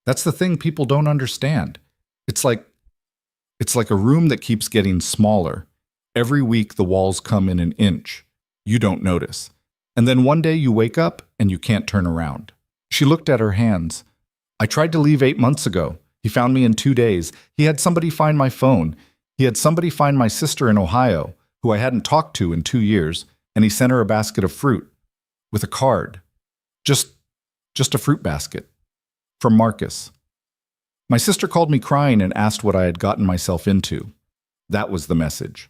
That's the thing people don't understand. It's like a room that keeps getting smaller. Every week the walls come in an inch. You don't notice. And then one day you wake up and you can't turn around. She looked at her hands. I tried to leave 8 months ago. He found me in 2 days. He had somebody find my phone. He had somebody find my sister in Ohio, who I hadn't talked to in 2 years, and he sent her a basket of fruit with a card. Just a fruit basket. From Marcus. My sister called me crying and asked what I had gotten myself into. That was the message.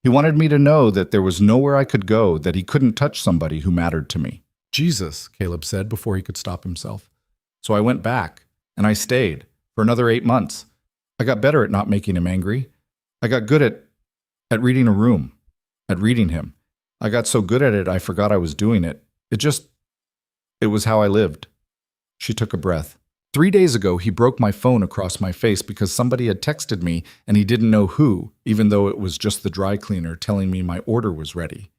He wanted me to know that there was nowhere I could go, that he couldn't touch somebody who mattered to me. Jesus, Caleb said before he could stop himself. So I went back, and I stayed for another 8 months. I got better at not making him angry. I got good at reading a room, at reading him. I got so good at it I forgot I was doing it. It was how I lived. She took a breath. 3 days ago, he broke my phone across my face because somebody had texted me and he didn't know who, even though it was just the dry cleaner telling me my order was ready.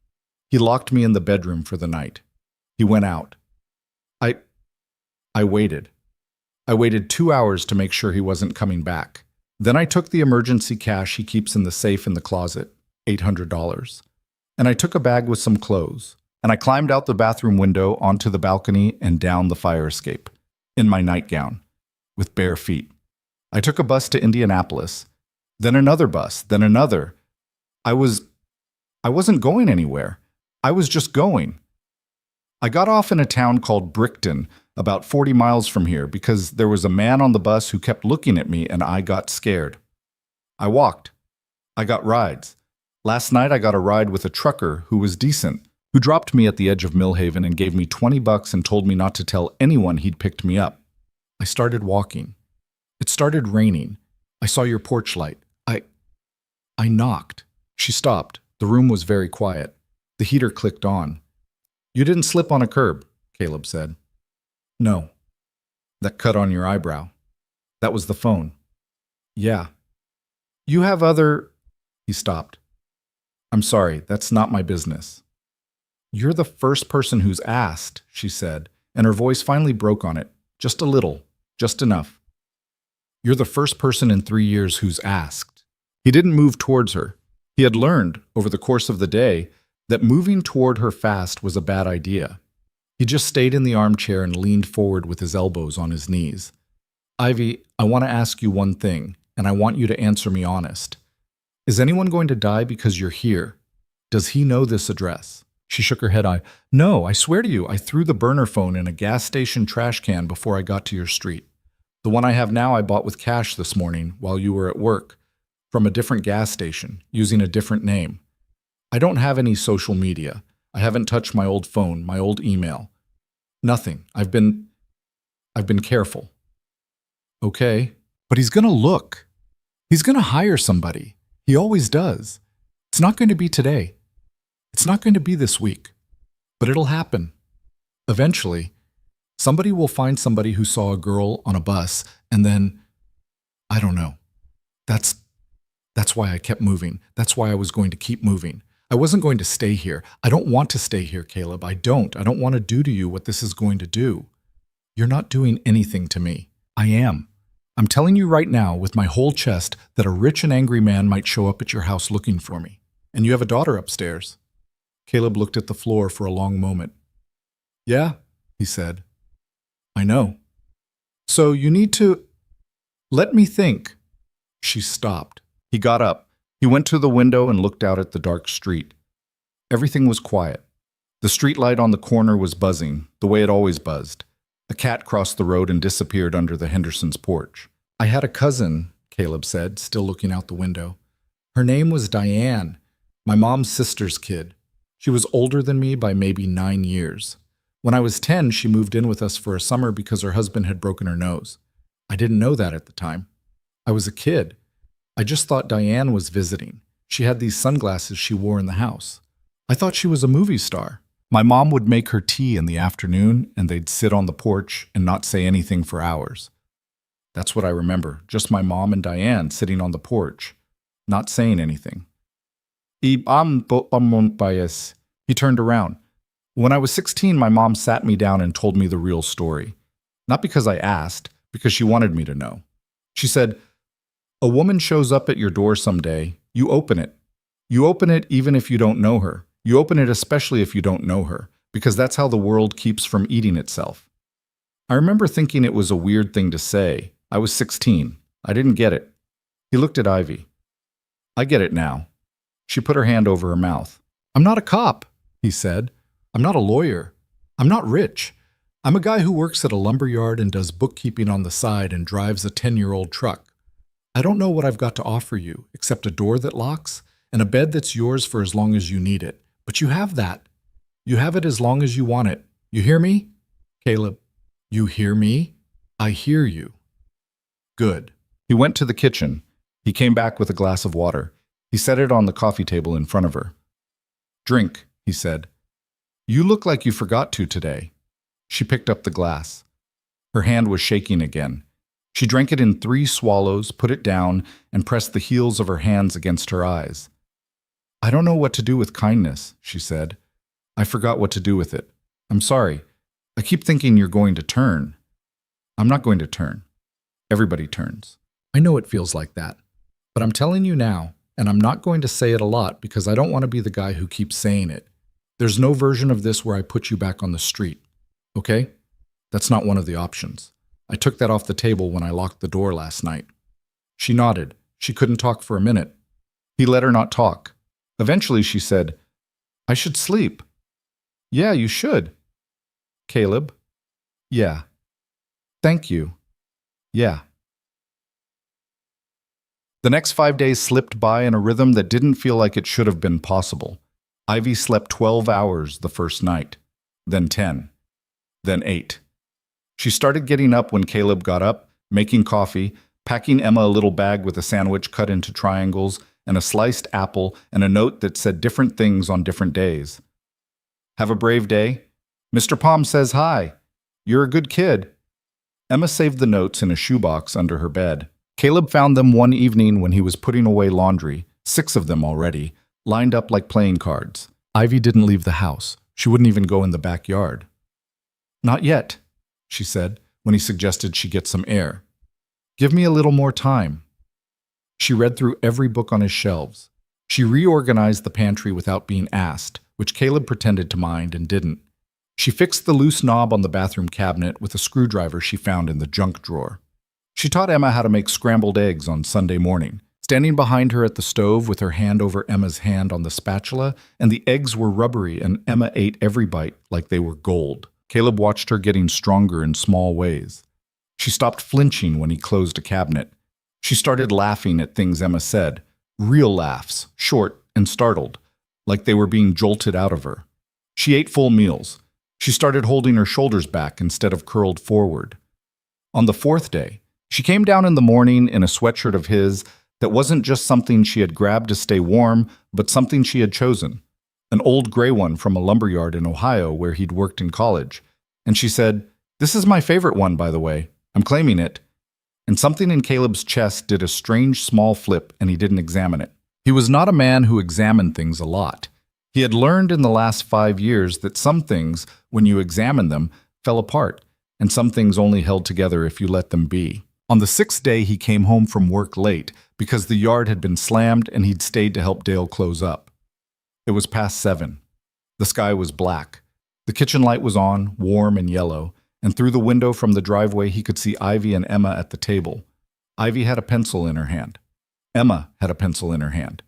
He locked me in the bedroom for the night. He went out. I waited. I waited 2 hours to make sure he wasn't coming back. Then I took the emergency cash he keeps in the safe in the closet, $800. And I took a bag with some clothes. And I climbed out the bathroom window onto the balcony and down the fire escape, in my nightgown, with bare feet. I took a bus to Indianapolis, then another bus, then another. I wasn't going anywhere. I was just going. I got off in a town called Brickton, about 40 miles from here, because there was a man on the bus who kept looking at me and I got scared. I walked. I got rides. Last night I got a ride with a trucker who was decent, who dropped me at the edge of Millhaven and gave me $20 and told me not to tell anyone he'd picked me up. I started walking. It started raining. I saw your porch light. I knocked. She stopped. The room was very quiet. The heater clicked on. You didn't slip on a curb, Caleb said. No. That cut on your eyebrow. That was the phone. Yeah. You have other... He stopped. I'm sorry, that's not my business. You're the first person who's asked, she said, and her voice finally broke on it. Just a little, just enough. You're the first person in 3 years who's asked. He didn't move towards her. He had learned, over the course of the day, that moving toward her fast was a bad idea. He just stayed in the armchair and leaned forward with his elbows on his knees. Ivy, I want to ask you one thing, and I want you to answer me honest. Is anyone going to die because you're here? Does he know this address? She shook her head. No, I swear to you, I threw the burner phone in a gas station trash can before I got to your street. The one I have now I bought with cash this morning while you were at work, from a different gas station, using a different name. I don't have any social media. I haven't touched my old phone, my old email. Nothing. I've been careful. Okay, but he's gonna look. He's gonna hire somebody. He always does. It's not going to be today. It's not going to be this week. But it'll happen. Eventually, somebody will find somebody who saw a girl on a bus, and then, I don't know. That's why I kept moving. That's why I was going to keep moving. I wasn't going to stay here. I don't want to stay here, Caleb. I don't want to do to you what this is going to do. You're not doing anything to me. I am. I'm telling you right now with my whole chest that a rich and angry man might show up at your house looking for me. And you have a daughter upstairs. Caleb looked at the floor for a long moment. Yeah, he said. I know. So you need to... Let me think. She stopped. He got up. He went to the window and looked out at the dark street. Everything was quiet. The streetlight on the corner was buzzing, the way it always buzzed. A cat crossed the road and disappeared under the Hendersons' porch. I had a cousin, Caleb said, still looking out the window. Her name was Diane, my mom's sister's kid. She was older than me by maybe 9 years. When I was 10, she moved in with us for a summer because her husband had broken her nose. I didn't know that at the time. I was a kid. I just thought Diane was visiting. She had these sunglasses she wore in the house. I thought she was a movie star. My mom would make her tea in the afternoon, and they'd sit on the porch and not say anything for hours. That's what I remember, just my mom and Diane sitting on the porch, not saying anything. He turned around. When I was 16, my mom sat me down and told me the real story. Not because I asked, because she wanted me to know. She said, a woman shows up at your door someday, you open it. You open it even if you don't know her. You open it especially if you don't know her, because that's how the world keeps from eating itself. I remember thinking it was a weird thing to say. I was 16. I didn't get it. He looked at Ivy. I get it now. She put her hand over her mouth. I'm not a cop, he said. I'm not a lawyer. I'm not rich. I'm a guy who works at a lumber yard and does bookkeeping on the side and drives a 10-year-old truck. I don't know what I've got to offer you, except a door that locks and a bed that's yours for as long as you need it. But you have that. You have it as long as you want it. You hear me? Caleb, you hear me? I hear you. Good. He went to the kitchen. He came back with a glass of water. He set it on the coffee table in front of her. Drink, he said. You look like you forgot to today. She picked up the glass. Her hand was shaking again. She drank it in 3 swallows, put it down, and pressed the heels of her hands against her eyes. I don't know what to do with kindness, she said. I forgot what to do with it. I'm sorry. I keep thinking you're going to turn. I'm not going to turn. Everybody turns. I know it feels like that. But I'm telling you now, and I'm not going to say it a lot because I don't want to be the guy who keeps saying it. There's no version of this where I put you back on the street. Okay? That's not one of the options. I took that off the table when I locked the door last night. She nodded. She couldn't talk for a minute. He let her not talk. Eventually she said, I should sleep. Yeah, you should. Caleb? Yeah. Thank you. Yeah. The next 5 days slipped by in a rhythm that didn't feel like it should have been possible. Ivy slept 12 hours the first night, then 10, then 8. She started getting up when Caleb got up, making coffee, packing Emma a little bag with a sandwich cut into triangles and a sliced apple and a note that said different things on different days. Have a brave day. Mr. Palm says hi. You're a good kid. Emma saved the notes in a shoebox under her bed. Caleb found them one evening when he was putting away laundry, 6 of them already, lined up like playing cards. Ivy didn't leave the house. She wouldn't even go in the backyard. "Not yet," she said, when he suggested she get some air. "Give me a little more time." She read through every book on his shelves. She reorganized the pantry without being asked, which Caleb pretended to mind and didn't. She fixed the loose knob on the bathroom cabinet with a screwdriver she found in the junk drawer. She taught Emma how to make scrambled eggs on Sunday morning, standing behind her at the stove with her hand over Emma's hand on the spatula, and the eggs were rubbery and Emma ate every bite like they were gold. Caleb watched her getting stronger in small ways. She stopped flinching when he closed a cabinet. She started laughing at things Emma said, real laughs, short and startled, like they were being jolted out of her. She ate full meals. She started holding her shoulders back instead of curled forward. On the fourth day, she came down in the morning in a sweatshirt of his that wasn't just something she had grabbed to stay warm, but something she had chosen. An old gray one from a lumberyard in Ohio where he'd worked in college. And she said, "This is my favorite one, by the way. I'm claiming it." And something in Caleb's chest did a strange small flip, and he didn't examine it. He was not a man who examined things a lot. He had learned in the last 5 years that some things, when you examined them, fell apart, and some things only held together if you let them be. On the 6th day, he came home from work late because the yard had been slammed and he'd stayed to help Dale close up. It was past 7. The sky was black. The kitchen light was on, warm and yellow, and through the window from the driveway he could see Ivy and Emma at the table. Ivy had a pencil in her hand. Emma had a pencil in her hand.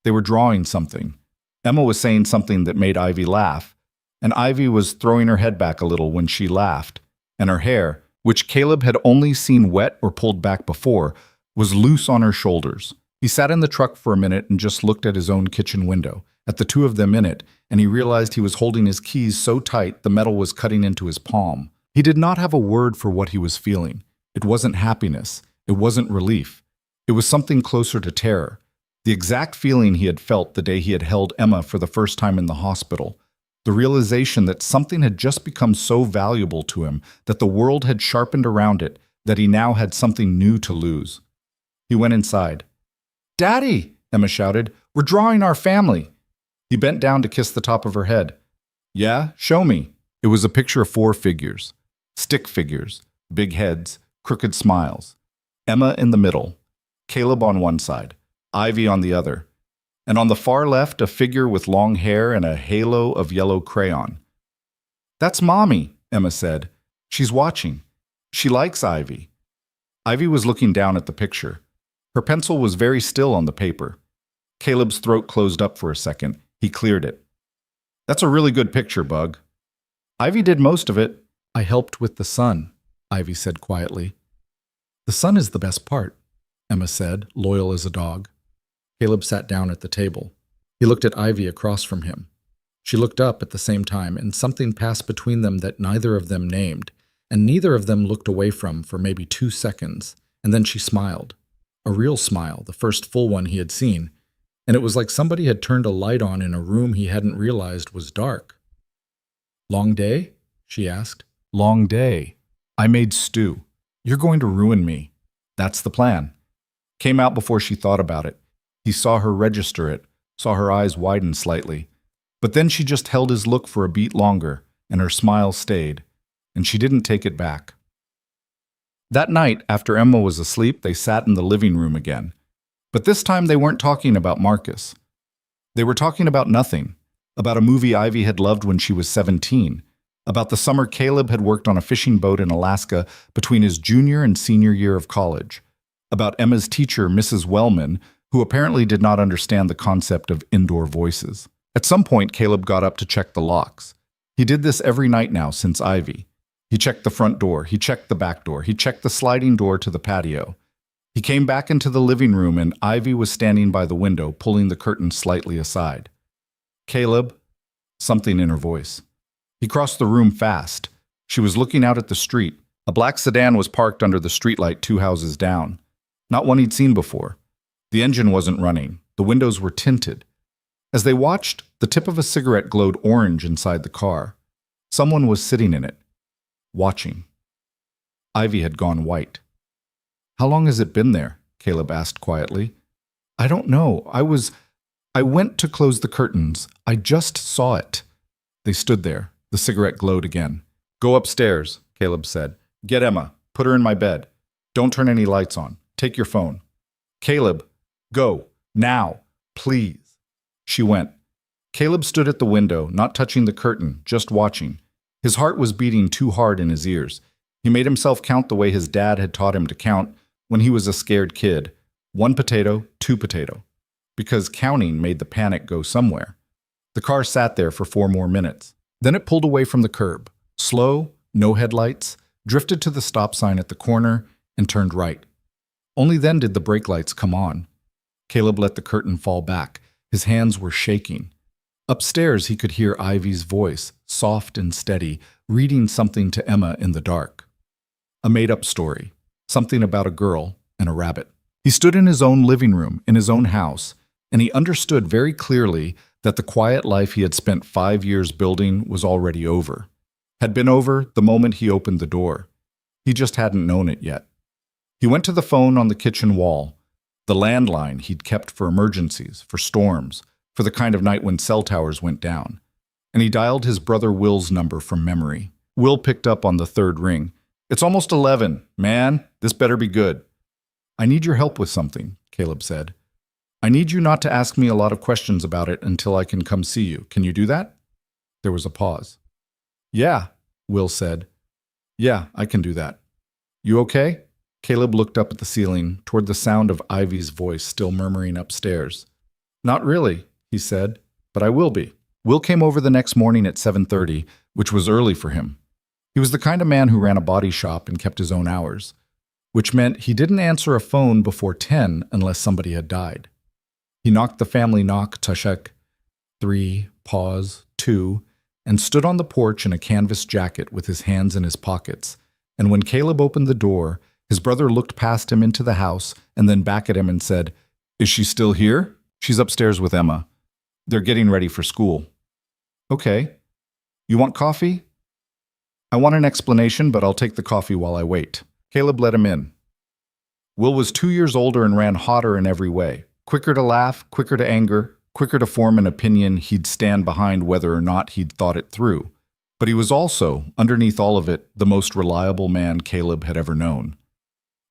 They were drawing something. Emma was saying something that made Ivy laugh, and Ivy was throwing her head back a little when she laughed, and her hair, which Caleb had only seen wet or pulled back before, was loose on her shoulders. He sat in the truck for a minute and just looked at his own kitchen window, at the two of them in it, and he realized he was holding his keys so tight the metal was cutting into his palm. He did not have a word for what he was feeling. It wasn't happiness. It wasn't relief. It was something closer to terror. The exact feeling he had felt the day he had held Emma for the first time in the hospital. The realization that something had just become so valuable to him, that the world had sharpened around it, that he now had something new to lose. He went inside. "Daddy!" Emma shouted. "We're drawing our family." He bent down to kiss the top of her head. "Yeah, show me." It was a picture of 4 figures. Stick figures, big heads, crooked smiles. Emma in the middle, Caleb on one side, Ivy on the other, and on the far left a figure with long hair and a halo of yellow crayon. "That's Mommy," Emma said. "She's watching. She likes Ivy." Ivy was looking down at the picture. Her pencil was very still on the paper. Caleb's throat closed up for a second. He cleared it. "That's a really good picture, Bug." "Ivy did most of it." "I helped with the sun," Ivy said quietly. "The sun is the best part," Emma said, loyal as a dog. Caleb sat down at the table. He looked at Ivy across from him. She looked up at the same time, and something passed between them that neither of them named, and neither of them looked away from for maybe 2 seconds, and then she smiled. A real smile, the first full one he had seen, and it was like somebody had turned a light on in a room he hadn't realized was dark. "Long day?" she asked. "Long day. I made stew. You're going to ruin me." "That's the plan." Came out before she thought about it. He saw her register it, saw her eyes widen slightly. But then she just held his look for a beat longer, and her smile stayed, and she didn't take it back. That night, after Emma was asleep, they sat in the living room again. But this time they weren't talking about Marcus. They were talking about nothing, about a movie Ivy had loved when she was 17, about the summer Caleb had worked on a fishing boat in Alaska between his junior and senior year of college, about Emma's teacher, Mrs. Wellman, who apparently did not understand the concept of indoor voices. At some point, Caleb got up to check the locks. He did this every night now since Ivy. He checked the front door, he checked the back door, he checked the sliding door to the patio. He came back into the living room and Ivy was standing by the window, pulling the curtain slightly aside. "Caleb," something in her voice. He crossed the room fast. She was looking out at the street. A black sedan was parked under the streetlight 2 houses down. Not one he'd seen before. The engine wasn't running. The windows were tinted. As they watched, the tip of a cigarette glowed orange inside the car. Someone was sitting in it, watching. Ivy had gone white. "How long has it been there?" Caleb asked quietly. "I don't know. I went to close the curtains. I just saw it. They stood there. The cigarette glowed again. Go upstairs, Caleb said. Get Emma. Put her in my bed. Don't turn any lights on. Take your phone. Caleb, go. Now. Please. She went. Caleb stood at the window, not touching the curtain, just watching. His heart was beating too hard in his ears. He made himself count the way his dad had taught him to count when he was a scared kid. 1 potato, 2 potato. Because counting made the panic go somewhere. The car sat there for 4 more minutes. Then it pulled away from the curb. Slow, no headlights, drifted to the stop sign at the corner, and turned right. Only then did the brake lights come on. Caleb let the curtain fall back. His hands were shaking. Upstairs, he could hear Ivy's voice, soft and steady, reading something to Emma in the dark. A made-up story. Something about a girl and a rabbit. He stood in his own living room, in his own house, and he understood very clearly that the quiet life he had spent 5 years building was already over. Had been over the moment he opened the door. He just hadn't known it yet. He went to the phone on the kitchen wall, the landline he'd kept for emergencies, for storms, for the kind of night when cell towers went down. And he dialed his brother Will's number from memory. Will picked up on the 3rd ring. It's almost 11. Man, this better be good. I need your help with something, Caleb said. I need you not to ask me a lot of questions about it until I can come see you. Can you do that? There was a pause. Yeah, Will said. Yeah, I can do that. You okay? Caleb looked up at the ceiling, toward the sound of Ivy's voice still murmuring upstairs. Not really, he said, but I will be. Will came over the next morning at 7:30, which was early for him. He was the kind of man who ran a body shop and kept his own hours, which meant he didn't answer a phone before 10 unless somebody had died. He knocked the family knock, Tashek, 3, pause, 2, and stood on the porch in a canvas jacket with his hands in his pockets. And when Caleb opened the door, his brother looked past him into the house and then back at him and said, Is she still here? She's upstairs with Emma. They're getting ready for school. Okay. You want coffee? I want an explanation, but I'll take the coffee while I wait. Caleb let him in. Will was 2 years older and ran hotter in every way. Quicker to laugh, quicker to anger, quicker to form an opinion he'd stand behind whether or not he'd thought it through. But he was also, underneath all of it, the most reliable man Caleb had ever known.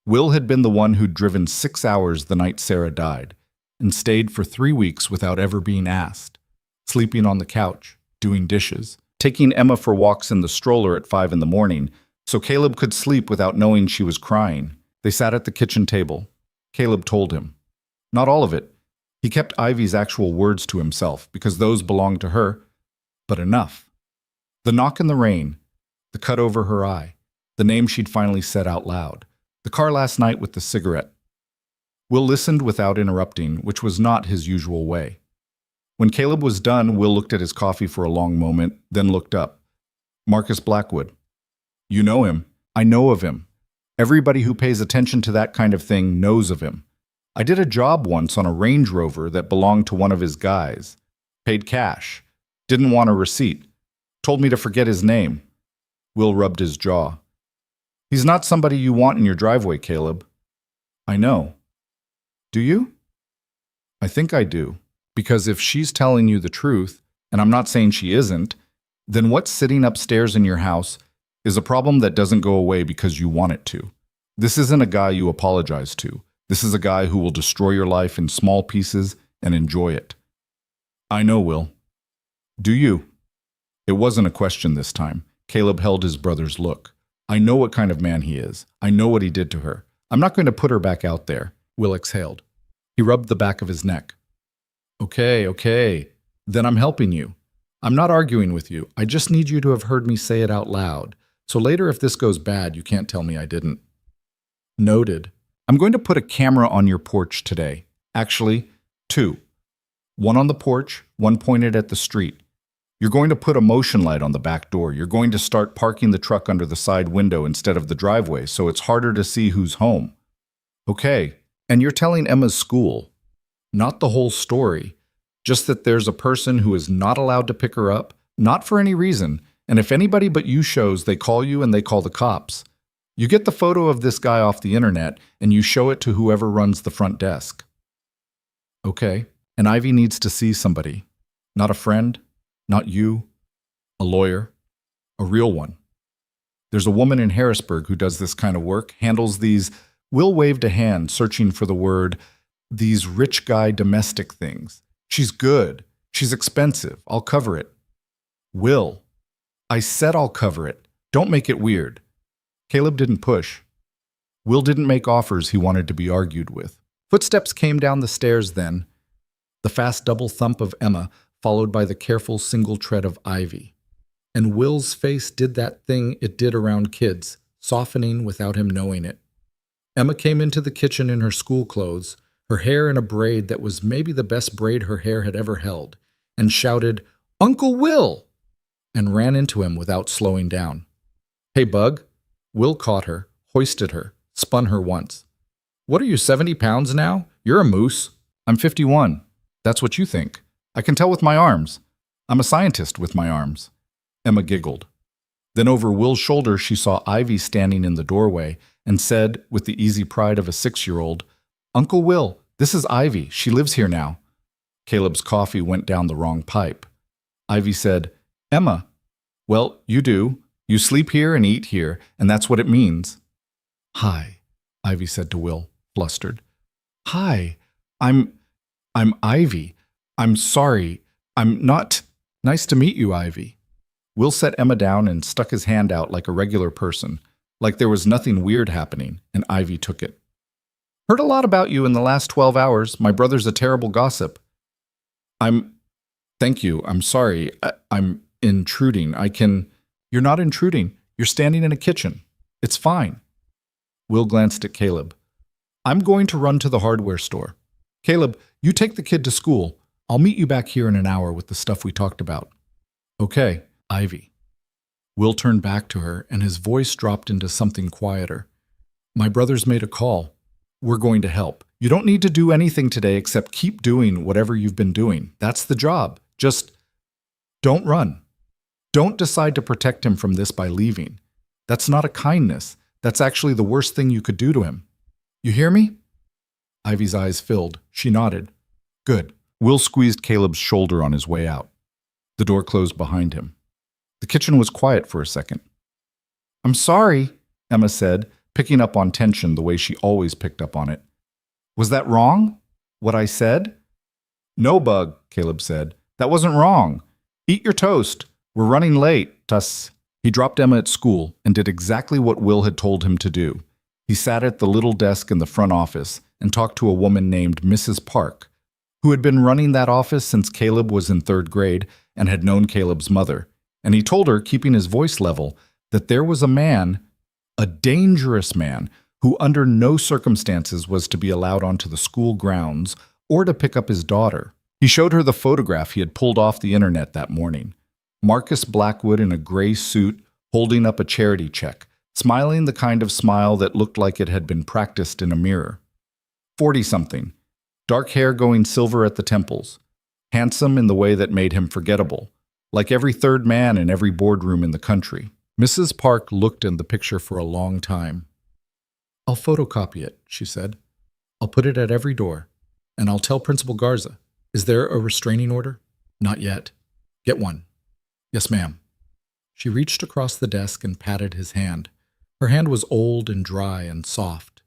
Will had been the one who'd driven 6 hours the night Sarah died, and stayed for 3 weeks without ever being asked, sleeping on the couch, doing dishes, taking Emma for walks in the stroller at 5 in the morning, so Caleb could sleep without knowing she was crying. They sat at the kitchen table. Caleb told him. Not all of it. He kept Ivy's actual words to himself, because those belonged to her, but enough. The knock in the rain, the cut over her eye, the name she'd finally said out loud, the car last night with the cigarette. Will listened without interrupting, which was not his usual way. When Caleb was done, Will looked at his coffee for a long moment, then looked up. Marcus Blackwood. You know him. I know of him. Everybody who pays attention to that kind of thing knows of him. I did a job once on a Range Rover that belonged to one of his guys. Paid cash. Didn't want a receipt. Told me to forget his name. Will rubbed his jaw. He's not somebody you want in your driveway, Caleb. I know. Do you? I think I do. Because if she's telling you the truth, and I'm not saying she isn't, then what's sitting upstairs in your house is a problem that doesn't go away because you want it to. This isn't a guy you apologize to. This is a guy who will destroy your life in small pieces and enjoy it. I know, Will. Do you? It wasn't a question this time. Caleb held his brother's look. I know what kind of man he is. I know what he did to her. I'm not going to put her back out there. Will exhaled. He rubbed the back of his neck. Okay. Then I'm helping you. I'm not arguing with you. I just need you to have heard me say it out loud. So later, if this goes bad, you can't tell me I didn't. Noted. I'm going to put a camera on your porch today. Actually, 2. One on the porch, one pointed at the street. You're going to put a motion light on the back door. You're going to start parking the truck under the side window instead of the driveway, so it's harder to see who's home. Okay. And you're telling Emma's school. Not the whole story. Just that there's a person who is not allowed to pick her up, not for any reason, and if anybody but you shows, they call you and they call the cops. You get the photo of this guy off the internet, and you show it to whoever runs the front desk. Okay. And Ivy needs to see somebody. Not a friend, not you, a lawyer, a real one. There's a woman in Harrisburg who does this kind of work, handles these. Will waved a hand, searching for the word, these rich guy domestic things. She's good. She's expensive. I'll cover it. Will. I said I'll cover it. Don't make it weird. Caleb didn't push. Will didn't make offers he wanted to be argued with. Footsteps came down the stairs then, the fast double thump of Emma, followed by the careful single tread of Ivy. And Will's face did that thing it did around kids, softening without him knowing it. Emma came into the kitchen in her school clothes, her hair in a braid that was maybe the best braid her hair had ever held, and shouted, "Uncle Will!" and ran into him without slowing down. "Hey, Bug." Will caught her, hoisted her, spun her once. "What are you, 70 pounds now? You're a moose." "I'm 51. That's what you think. I can tell with my arms. I'm a scientist with my arms." Emma giggled. Then over Will's shoulder she saw Ivy standing in the doorway and said, with the easy pride of a 6-year-old, "Uncle Will, this is Ivy. She lives here now." Caleb's coffee went down the wrong pipe. Ivy said, "Emma." "Well, you do. You sleep here and eat here, and that's what it means." "Hi," Ivy said to Will, flustered. "Hi, I'm Ivy. I'm sorry. I'm not—" "Nice to meet you, Ivy." Will set Emma down and stuck his hand out like a regular person, like there was nothing weird happening, and Ivy took it. "Heard a lot about you in the last 12 hours. My brother's a terrible gossip." Thank you. I'm sorry. I'm intruding. You're not intruding. You're standing in a kitchen. It's fine." Will glanced at Caleb. "I'm going to run to the hardware store. Caleb, you take the kid to school. I'll meet you back here in an hour with the stuff we talked about." "Okay, Ivy." Will turned back to her, and his voice dropped into something quieter. "My brother's made a call. We're going to help. You don't need to do anything today except keep doing whatever you've been doing. That's the job. Just don't run. Don't decide to protect him from this by leaving. That's not a kindness. That's actually the worst thing you could do to him. You hear me?" Ivy's eyes filled. She nodded. "Good." Will squeezed Caleb's shoulder on his way out. The door closed behind him. The kitchen was quiet for a second. "I'm sorry," Emma said, picking up on tension the way she always picked up on it. "Was that wrong? What I said?" "No, Bug," Caleb said. "That wasn't wrong. Eat your toast. We're running late, Tuss." He dropped Emma at school and did exactly what Will had told him to do. He sat at the little desk in the front office and talked to a woman named Mrs. Park, who had been running that office since Caleb was in 3rd grade and had known Caleb's mother. And he told her, keeping his voice level, that there was a man, a dangerous man, who under no circumstances was to be allowed onto the school grounds or to pick up his daughter. He showed her the photograph he had pulled off the internet that morning. Marcus Blackwood in a gray suit, holding up a charity check, smiling the kind of smile that looked like it had been practiced in a mirror. 40-something, dark hair going silver at the temples, handsome in the way that made him forgettable, like every 3rd man in every boardroom in the country. Mrs. Park looked in the picture for a long time. "I'll photocopy it," she said. "I'll put it at every door, and I'll tell Principal Garza. Is there a restraining order?" "Not yet." "Get one." "Yes, ma'am." She reached across the desk and patted his hand. Her hand was old and dry and soft.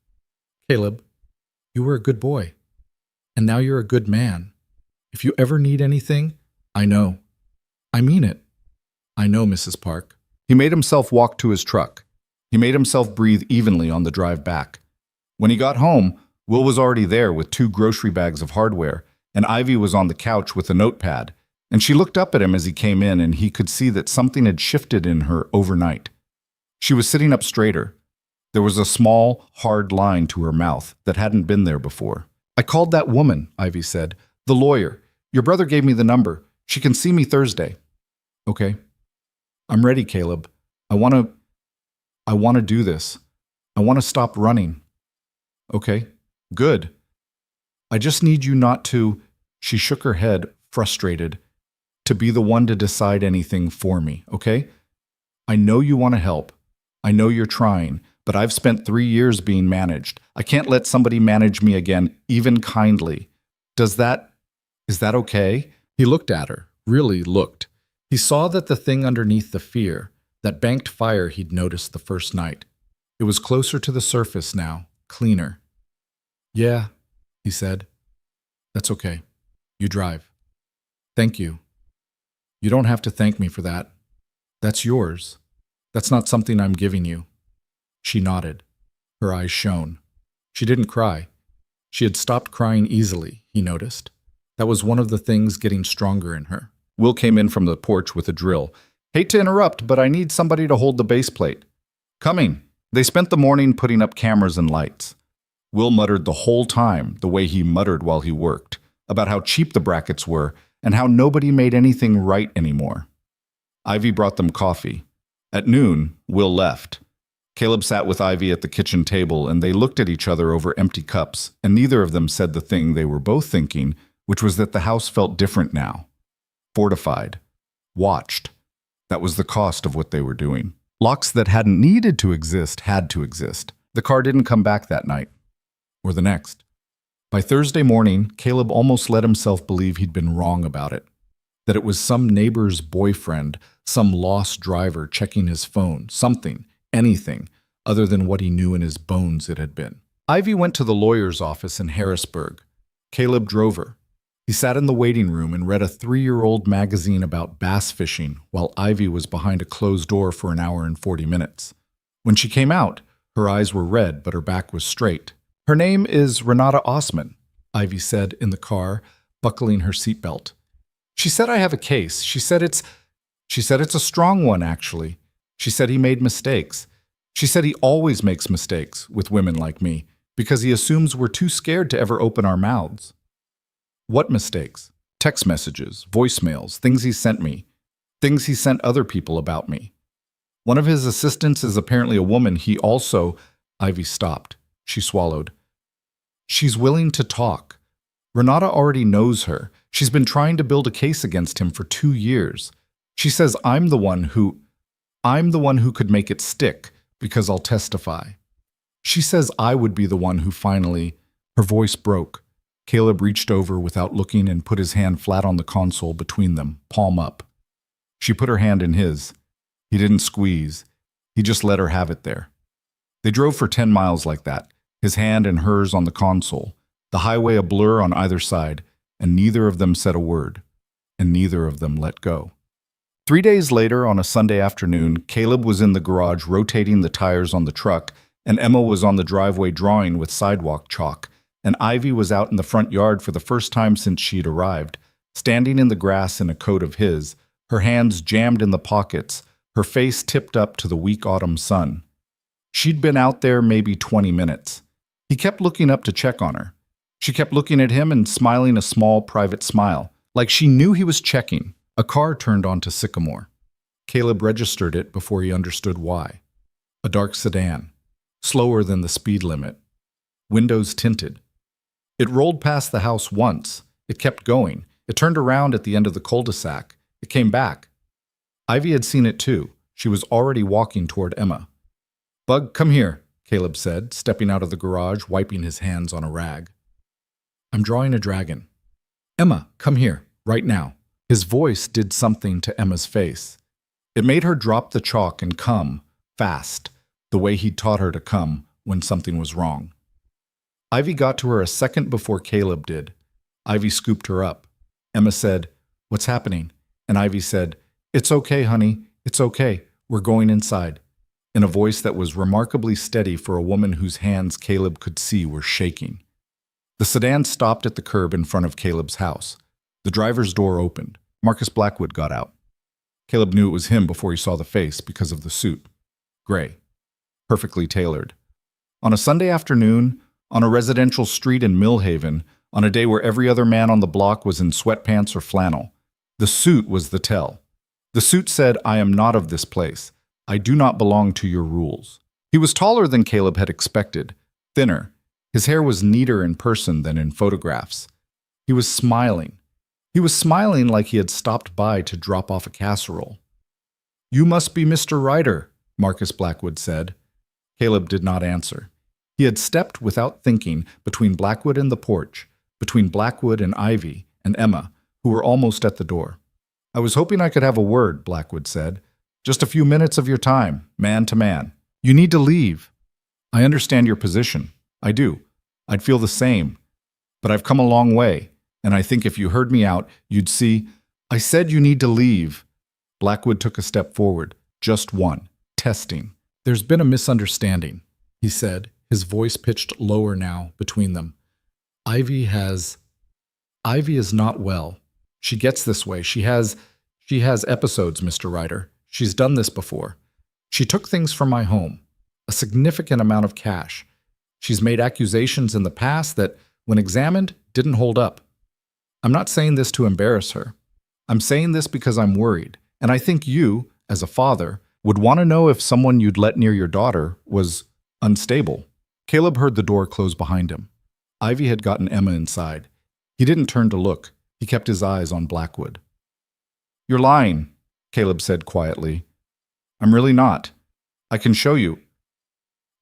"Caleb, you were a good boy, and now you're a good man. If you ever need anything, I know. I mean it. I know, Mrs. Park." He made himself walk to his truck. He made himself breathe evenly on the drive back. When he got home, Will was already there with 2 grocery bags of hardware, and Ivy was on the couch with a notepad. And she looked up at him as he came in, and he could see that something had shifted in her overnight. She was sitting up straighter. There was a small, hard line to her mouth that hadn't been there before. "I called that woman," Ivy said. "The lawyer. Your brother gave me the number. She can see me Thursday." "Okay. I'm ready, Caleb. I want to do this. I want to stop running." "Okay. Good. I just need you not to—" She shook her head, frustrated. "To be the one to decide anything for me, okay? I know you want to help. I know you're trying, but I've spent 3 years being managed. I can't let somebody manage me again, even kindly. Is that Is that okay? He looked at her, really looked. He saw that the thing underneath the fear, that banked fire he'd noticed the first night. It was closer to the surface now, cleaner. Yeah, he said. That's okay. You drive. Thank you. You don't have to thank me for that. That's yours. That's not something I'm giving you. She nodded. Her eyes shone. She didn't cry. She had stopped crying easily, he noticed. That was one of the things getting stronger in her. Will came in from the porch with a drill. Hate to interrupt, but I need somebody to hold the base plate. Coming. They spent the morning putting up cameras and lights. Will muttered the whole time, the way he muttered while he worked, about how cheap the brackets were and how nobody made anything right anymore. Ivy brought them coffee. At noon, Will left. Caleb sat with Ivy at the kitchen table, and they looked at each other over empty cups, and neither of them said the thing they were both thinking, which was that the house felt different now. Fortified. Watched. That was the cost of what they were doing. Locks that hadn't needed to exist had to exist. The car didn't come back that night. Or the next. By Thursday morning, Caleb almost let himself believe he'd been wrong about it. That it was some neighbor's boyfriend, some lost driver checking his phone, something, anything, other than what he knew in his bones it had been. Ivy went to the lawyer's office in Harrisburg. Caleb drove her. He sat in the waiting room and read a 3-year-old magazine about bass fishing while Ivy was behind a closed door for an hour and 40 minutes. When she came out, her eyes were red, but her back was straight. Her name is Renata Osman, Ivy said in the car, buckling her seatbelt. She said I have a case. She said it's a strong one, actually. She said he made mistakes. She said he always makes mistakes with women like me because he assumes we're too scared to ever open our mouths. What mistakes? Text messages, voicemails, things he sent me, things he sent other people about me. One of his assistants is apparently a woman. He also... Ivy stopped. She swallowed. She's willing to talk. Renata already knows her. She's been trying to build a case against him for 2 years. She says I'm the one who could make it stick because I'll testify. She says I would be the one who finally... Her voice broke. Caleb reached over without looking and put his hand flat on the console between them, palm up. She put her hand in his. He didn't squeeze. He just let her have it there. They drove for 10 miles like that, his hand and hers on the console, the highway a blur on either side, and neither of them said a word, and neither of them let go. 3 days later, on a Sunday afternoon, Caleb was in the garage rotating the tires on the truck, and Emma was on the driveway drawing with sidewalk chalk, and Ivy was out in the front yard for the first time since she'd arrived, standing in the grass in a coat of his, her hands jammed in the pockets, her face tipped up to the weak autumn sun. She'd been out there maybe 20 minutes. He kept looking up to check on her. She kept looking at him and smiling a small, private smile, like she knew he was checking. A car turned onto Sycamore. Caleb registered it before he understood why. A dark sedan, slower than the speed limit, windows tinted. It rolled past the house once. It kept going. It turned around at the end of the cul-de-sac. It came back. Ivy had seen it too. She was already walking toward Emma. "Bug, come here," Caleb said, stepping out of the garage, wiping his hands on a rag. "I'm drawing a dragon." "Emma, come here, right now." His voice did something to Emma's face. It made her drop the chalk and come, fast, the way he'd taught her to come when something was wrong. Ivy got to her a second before Caleb did. Ivy scooped her up. Emma said, "What's happening?" And Ivy said, "It's okay, honey. It's okay. We're going inside," in a voice that was remarkably steady for a woman whose hands Caleb could see were shaking. The sedan stopped at the curb in front of Caleb's house. The driver's door opened. Marcus Blackwood got out. Caleb knew it was him before he saw the face because of the suit. Gray. Perfectly tailored. On a Sunday afternoon, on a residential street in Millhaven, on a day where every other man on the block was in sweatpants or flannel, the suit was the tell. The suit said, "I am not of this place. I do not belong to your rules." He was taller than Caleb had expected, thinner. His hair was neater in person than in photographs. He was smiling. He was smiling like he had stopped by to drop off a casserole. "You must be Mr. Ryder," Marcus Blackwood said. Caleb did not answer. He had stepped without thinking between Blackwood and the porch, between Blackwood and Ivy, and Emma, who were almost at the door. "I was hoping I could have a word," Blackwood said. "Just a few minutes of your time, man to man. You need to leave." "I understand your position. I do. I'd feel the same. But I've come a long way, and I think if you heard me out, you'd see—" "I said you need to leave." Blackwood took a step forward. Just one. Testing. "There's been a misunderstanding," he said, his voice pitched lower now between them. Ivy is not well. She gets this way. She has episodes, Mr. Ryder. She's done this before. She took things from my home, a significant amount of cash. She's made accusations in the past that, when examined, didn't hold up. I'm not saying this to embarrass her. I'm saying this because I'm worried, and I think you, as a father, would want to know if someone you'd let near your daughter was unstable. Caleb heard the door close behind him. Ivy had gotten Emma inside. He didn't turn to look. He kept his eyes on Blackwood. "You're lying," Caleb said quietly. "I'm really not. I can show you.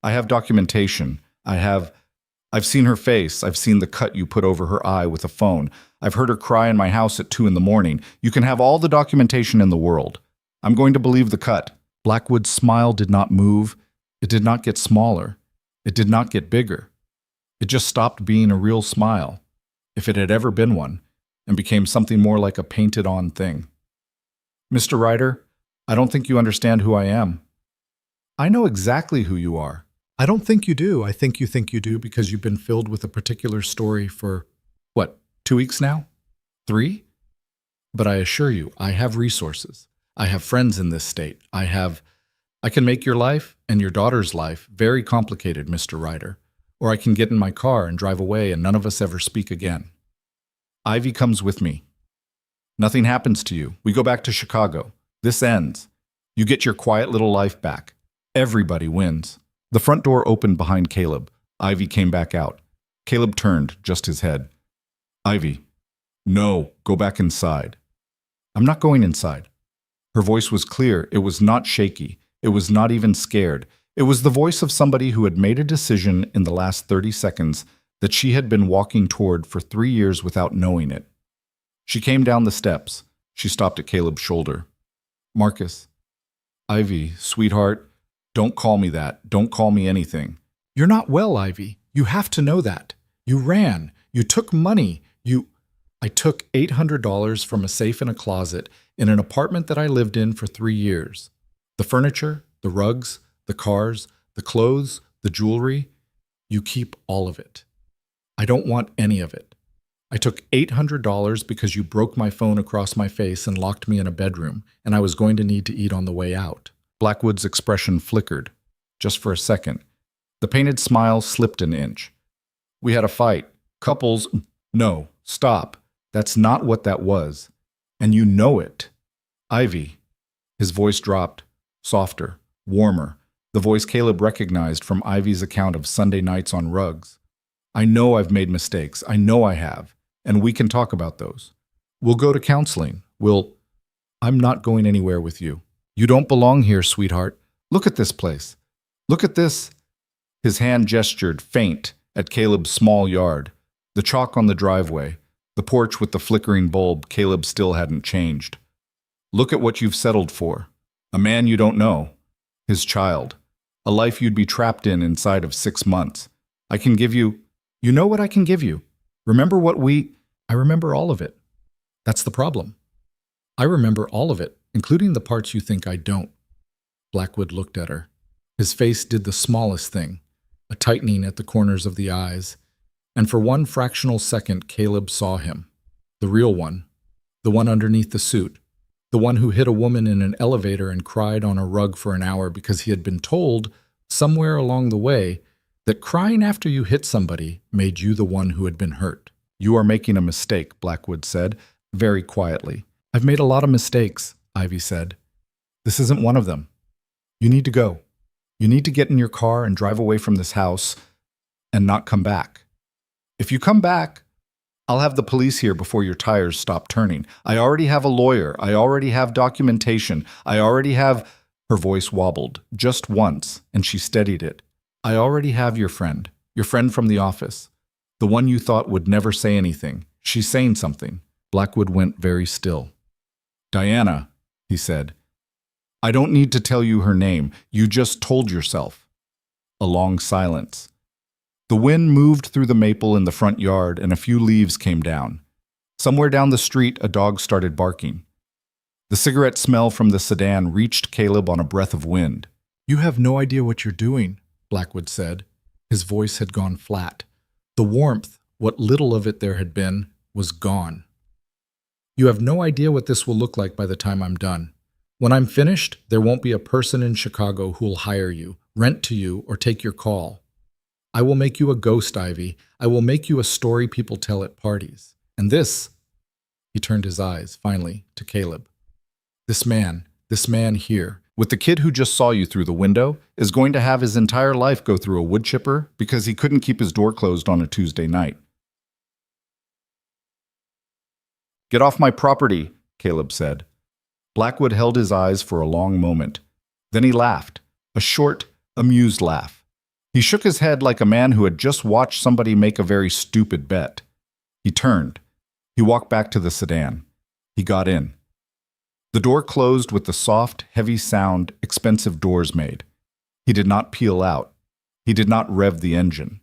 I have documentation. I've seen her face. I've seen the cut you put over her eye with a phone. I've heard her cry in my house at 2 a.m. You can have all the documentation in the world. I'm going to believe the cut." Blackwood's smile did not move. It did not get smaller. It did not get bigger. It just stopped being a real smile, if it had ever been one, and became something more like a painted-on thing. "Mr. Ryder, I don't think you understand who I am." "I know exactly who you are." "I don't think you do. I think you do because you've been filled with a particular story for, 2 weeks now? 3? But I assure you, I have resources. I have friends in this state. I can make your life and your daughter's life very complicated, Mr. Ryder. Or I can get in my car and drive away and none of us ever speak again. Ivy comes with me. Nothing happens to you. We go back to Chicago. This ends. You get your quiet little life back. Everybody wins." The front door opened behind Caleb. Ivy came back out. Caleb turned, just his head. "Ivy, no, go back inside." "I'm not going inside." Her voice was clear. It was not shaky. It was not even scared. It was the voice of somebody who had made a decision in the last 30 seconds that she had been walking toward for 3 years without knowing it. She came down the steps. She stopped at Caleb's shoulder. "Marcus." "Ivy, sweetheart, don't call me that. Don't call me anything." "You're not well, Ivy. You have to know that. You ran. You took money. I took $800 from a safe in a closet in an apartment that I lived in for 3 years. The furniture, the rugs, the cars, the clothes, the jewelry, you keep all of it. I don't want any of it. I took $800 because you broke my phone across my face and locked me in a bedroom, and I was going to need to eat on the way out." Blackwood's expression flickered, just for a second. The painted smile slipped an inch. "We had a fight. Couples—" "No, stop. That's not what that was. And you know it. Ivy." His voice dropped, softer, warmer, the voice Caleb recognized from Ivy's account of Sunday nights on rugs. "I know I've made mistakes. I know I have. And we can talk about those. We'll go to counseling. I'm not going anywhere with you. You don't belong here, sweetheart. Look at this place. Look at this." His hand gestured, faint, at Caleb's small yard. The chalk on the driveway. The porch with the flickering bulb Caleb still hadn't changed. "Look at what you've settled for. A man you don't know. His child. A life you'd be trapped in inside of 6 months. I can give you— You know what I can give you. Remember I remember all of it. That's the problem. I remember all of it, including the parts you think I don't." Blackwood looked at her. His face did the smallest thing, a tightening at the corners of the eyes. And for one fractional second, Caleb saw him. The real one. The one underneath the suit. The one who hit a woman in an elevator and cried on a rug for an hour because he had been told, somewhere along the way, that crying after you hit somebody made you the one who had been hurt. "You are making a mistake," Blackwood said, very quietly. "I've made a lot of mistakes," Ivy said. "This isn't one of them. You need to go. You need to get in your car and drive away from this house and not come back. If you come back, I'll have the police here before your tires stop turning. I already have a lawyer. I already have documentation. I already have—" Her voice wobbled, just once, and she steadied it. "I already have your friend from the office. The one you thought would never say anything. She's saying something. Blackwood went very still. "Diana," he said. "I don't need to tell you her name. You just told yourself." A long silence. The wind moved through the maple in the front yard and a few leaves came down. Somewhere down the street, a dog started barking. The cigarette smell from the sedan reached Caleb on a breath of wind. "You have no idea what you're doing," Blackwood said. His voice had gone flat. The warmth, what little of it there had been, was gone. "You have no idea what this will look like by the time I'm done. When I'm finished, there won't be a person in Chicago who'll hire you, rent to you, or take your call. I will make you a ghost, Ivy. I will make you a story people tell at parties. And this," he turned his eyes, finally, to Caleb. This man here, with the kid who just saw you through the window, is going to have his entire life go through a wood chipper because he couldn't keep his door closed on a Tuesday night." "Get off my property," Caleb said. Blackwood held his eyes for a long moment. Then he laughed, a short, amused laugh. He shook his head like a man who had just watched somebody make a very stupid bet. He turned. He walked back to the sedan. He got in. The door closed with the soft, heavy sound expensive doors made. He did not peel out. He did not rev the engine.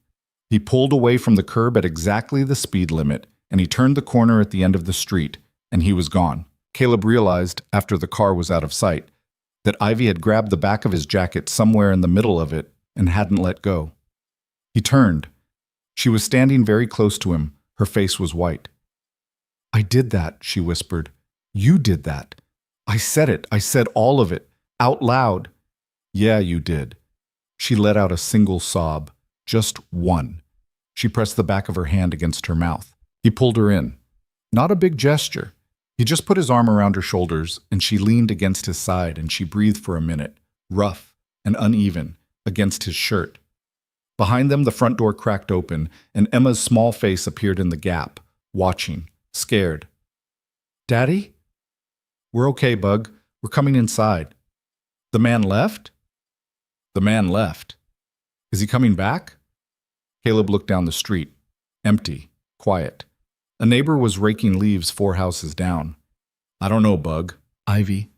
He pulled away from the curb at exactly the speed limit, and he turned the corner at the end of the street, and he was gone. Caleb realized, after the car was out of sight, that Ivy had grabbed the back of his jacket somewhere in the middle of it and hadn't let go. He turned. She was standing very close to him. Her face was white. "I did that," she whispered. "You did that. I said it. I said all of it. Out loud." "Yeah, you did." She let out a single sob. Just one. She pressed the back of her hand against her mouth. He pulled her in. Not a big gesture. He just put his arm around her shoulders, and she leaned against his side, and she breathed for a minute, rough and uneven, against his shirt. Behind them, the front door cracked open, and Emma's small face appeared in the gap, watching, scared. "Daddy?" "We're okay, Bug. We're coming inside." "The man left?" "The man left." "Is he coming back?" Caleb looked down the street. Empty. Quiet. A neighbor was raking leaves 4 houses down. "I don't know, Bug." "Ivy."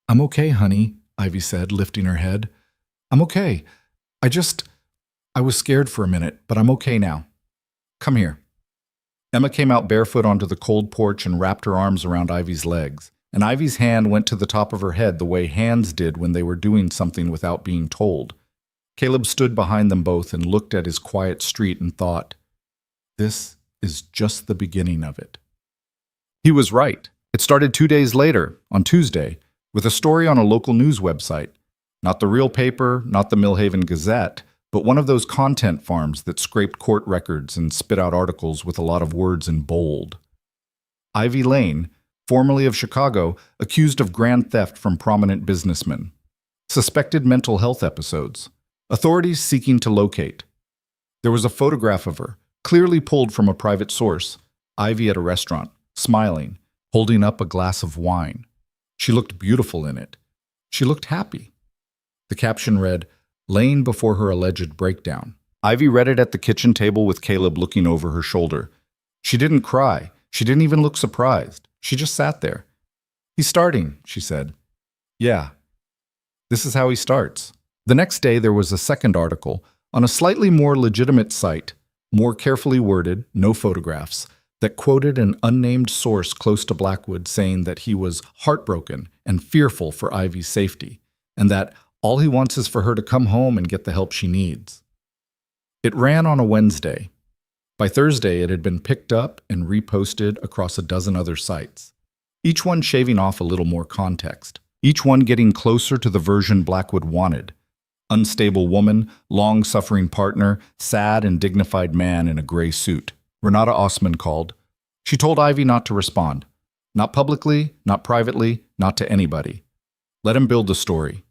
"I'm okay, honey," Ivy said, lifting her head. "I'm okay. I was scared for a minute, but I'm okay now. Come here." Emma came out barefoot onto the cold porch and wrapped her arms around Ivy's legs, and Ivy's hand went to the top of her head the way hands did when they were doing something without being told. Caleb stood behind them both and looked at his quiet street and thought, this is just the beginning of it. He was right. It started 2 days later, on Tuesday, with a story on a local news website. Not the real paper, not the Millhaven Gazette, but one of those content farms that scraped court records and spit out articles with a lot of words in bold. Ivy Lane, formerly of Chicago, accused of grand theft from prominent businessmen. Suspected mental health episodes. Authorities seeking to locate. There was a photograph of her, clearly pulled from a private source. Ivy at a restaurant, smiling, holding up a glass of wine. She looked beautiful in it. She looked happy. The caption read, "Lane before her alleged breakdown." Ivy read it at the kitchen table with Caleb looking over her shoulder. She didn't cry. She didn't even look surprised. She just sat there. "He's starting," she said. "Yeah. This is how he starts." The next day there was a second article on a slightly more legitimate site, more carefully worded, no photographs, that quoted an unnamed source close to Blackwood saying that he was heartbroken and fearful for Ivy's safety, and that all he wants is for her to come home and get the help she needs. It ran on a Wednesday. By Thursday, it had been picked up and reposted across a dozen other sites, each one shaving off a little more context, each one getting closer to the version Blackwood wanted. Unstable woman, long-suffering partner, sad and dignified man in a gray suit. Renata Osman called. She told Ivy not to respond. Not publicly, not privately, not to anybody. Let him build the story.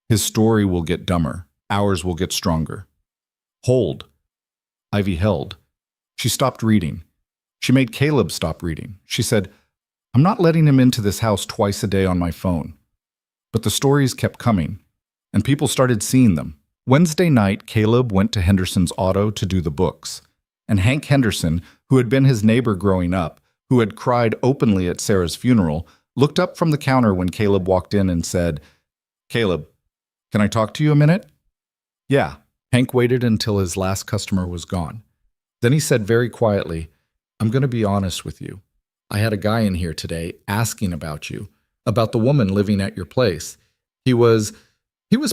His story will get dumber. Ours will get stronger. Hold. Ivy held. She stopped reading. She made Caleb stop reading. She said, "I'm not letting him into this house twice a day on my phone." But the stories kept coming, and people started seeing them. Wednesday night, Caleb went to Henderson's auto to do the books, and Hank Henderson, who had been his neighbor growing up, who had cried openly at Sarah's funeral, looked up from the counter when Caleb walked in and said, "Caleb, can I talk to you a minute?" "Yeah." Hank waited until his last customer was gone. Then he said very quietly, "I'm going to be honest with you. I had a guy in here today asking about you, about the woman living at your place. He was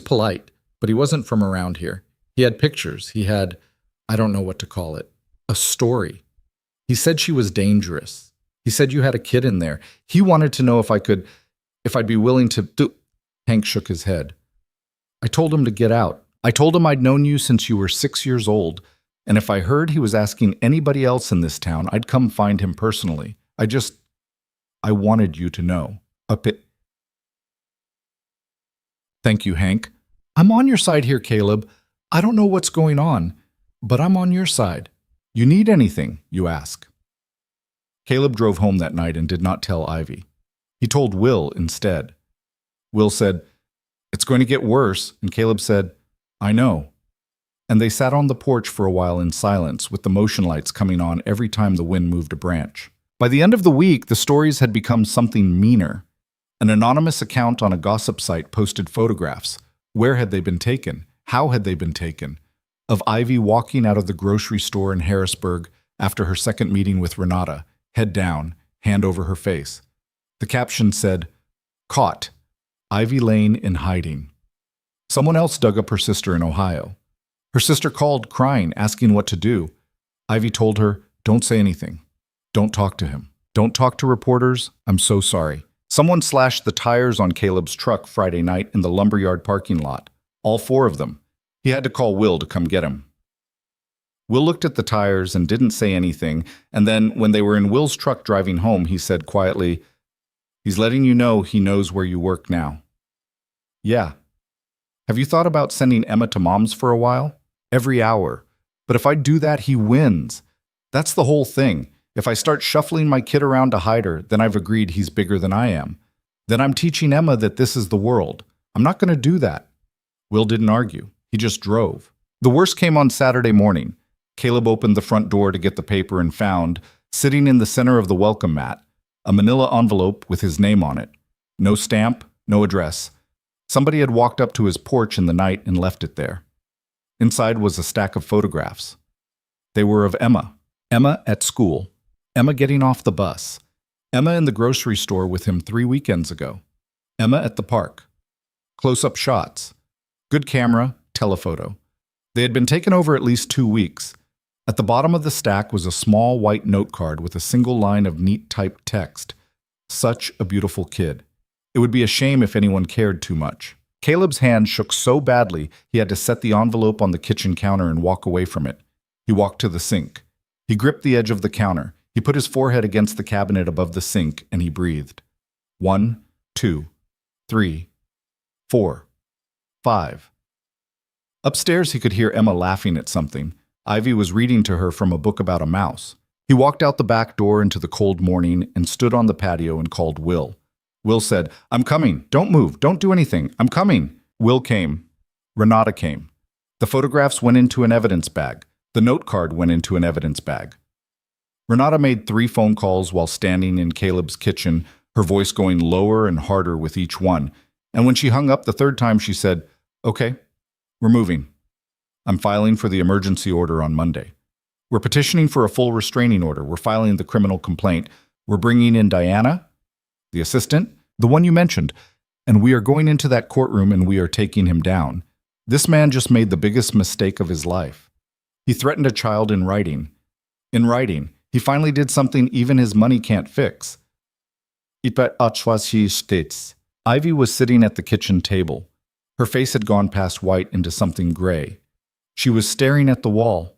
polite, but he wasn't from around here. He had pictures. He had, I don't know what to call it, a story. He said she was dangerous. He said you had a kid in there. He wanted to know if I'd be willing to do." Hank shook his head. "I told him to get out. I told him I'd known you since you were 6 years old, and if I heard he was asking anybody else in this town, I'd come find him personally. I wanted you to know. Thank you, Hank. I'm on your side here, Caleb. I don't know what's going on, but I'm on your side. You need anything, you ask." Caleb drove home that night and did not tell Ivy. He told Will instead. Will said, "It's going to get worse," and Caleb said, "I know." And they sat on the porch for a while in silence, with the motion lights coming on every time the wind moved a branch. By the end of the week, the stories had become something meaner. An anonymous account on a gossip site posted photographs. Where had they been taken? How had they been taken? Of Ivy walking out of the grocery store in Harrisburg after her second meeting with Renata, head down, hand over her face. The caption said, "Caught. Ivy Lane in hiding." Someone else dug up her sister in Ohio. Her sister called, crying, asking what to do. Ivy told her, "Don't say anything. Don't talk to him. Don't talk to reporters. I'm so sorry." Someone slashed the tires on Caleb's truck Friday night in the lumberyard parking lot. All 4 of them. He had to call Will to come get him. Will looked at the tires and didn't say anything, and then, when they were in Will's truck driving home, he said quietly, "He's letting you know he knows where you work now." "Yeah." "Have you thought about sending Emma to Mom's for a while? Every hour. But if I do that, he wins. That's the whole thing. If I start shuffling my kid around to hide her, then I've agreed he's bigger than I am. Then I'm teaching Emma that this is the world. I'm not going to do that." Will didn't argue. He just drove. The worst came on Saturday morning. Caleb opened the front door to get the paper and found, sitting in the center of the welcome mat, a manila envelope with his name on it. No stamp, no address. Somebody had walked up to his porch in the night and left it there. Inside was a stack of photographs. They were of Emma. Emma at school. Emma getting off the bus. Emma in the grocery store with him 3 weekends ago. Emma at the park. Close-up shots. Good camera, telephoto. They had been taken over at least 2 weeks. At the bottom of the stack was a small white note card with a single line of neat typed text. "Such a beautiful kid. It would be a shame if anyone cared too much." Caleb's hand shook so badly he had to set the envelope on the kitchen counter and walk away from it. He walked to the sink. He gripped the edge of the counter. He put his forehead against the cabinet above the sink, and he breathed. 1, 2, 3, 4, 5. Upstairs, he could hear Emma laughing at something. Ivy was reading to her from a book about a mouse. He walked out the back door into the cold morning and stood on the patio and called Will. Will said, "I'm coming. Don't move. Don't do anything. I'm coming." Will came. Renata came. The photographs went into an evidence bag. The note card went into an evidence bag. Renata made 3 phone calls while standing in Caleb's kitchen, her voice going lower and harder with each one. And when she hung up the 3rd time, she said, "Okay, we're moving. I'm filing for the emergency order on Monday. We're petitioning for a full restraining order. We're filing the criminal complaint. We're bringing in Diana, the assistant, the one you mentioned, and we are going into that courtroom and we are taking him down. This man just made the biggest mistake of his life. He threatened a child in writing. In writing, he finally did something even his money can't fix." Ivy was sitting at the kitchen table. Her face had gone past white into something gray. She was staring at the wall.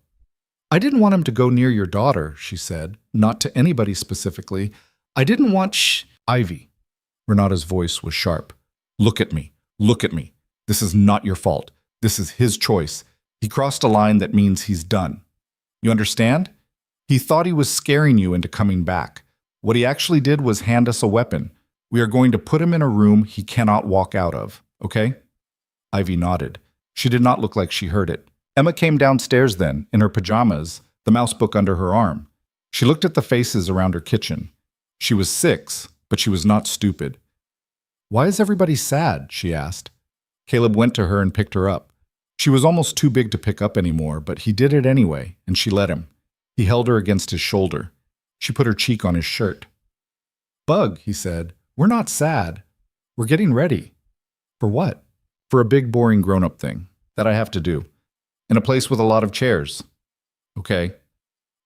"I didn't want him to go near your daughter," she said, "not to anybody specifically. I didn't want Ivy." Renata's voice was sharp. "Look at me. Look at me. This is not your fault. This is his choice. He crossed a line that means he's done. You understand? He thought he was scaring you into coming back. What he actually did was hand us a weapon. We are going to put him in a room he cannot walk out of, okay?" Ivy nodded. She did not look like she heard it. Emma came downstairs then, in her pajamas, the mouse book under her arm. She looked at the faces around her kitchen. She was 6, but she was not stupid. "Why is everybody sad?" she asked. Caleb went to her and picked her up. She was almost too big to pick up anymore, but he did it anyway, and she let him. He held her against his shoulder. She put her cheek on his shirt. "Bug," he said, "we're not sad. We're getting ready." "For what?" "For a big, boring grown-up thing that I have to do. In a place with a lot of chairs." "Okay."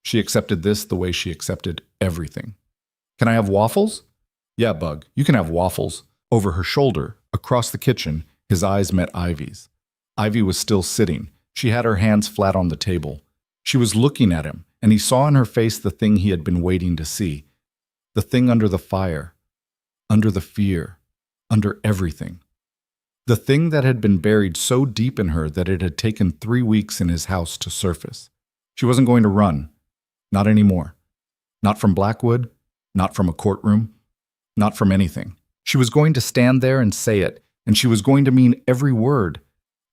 She accepted this the way she accepted everything. "Can I have waffles?" "Yeah, Bug, you can have waffles." Over her shoulder, across the kitchen, his eyes met Ivy's. Ivy was still sitting. She had her hands flat on the table. She was looking at him, and he saw in her face the thing he had been waiting to see. The thing under the fire, under the fear, under everything. The thing that had been buried so deep in her that it had taken 3 weeks in his house to surface. She wasn't going to run. Not anymore. Not from Blackwood, not from a courtroom, not from anything. She was going to stand there and say it, and she was going to mean every word.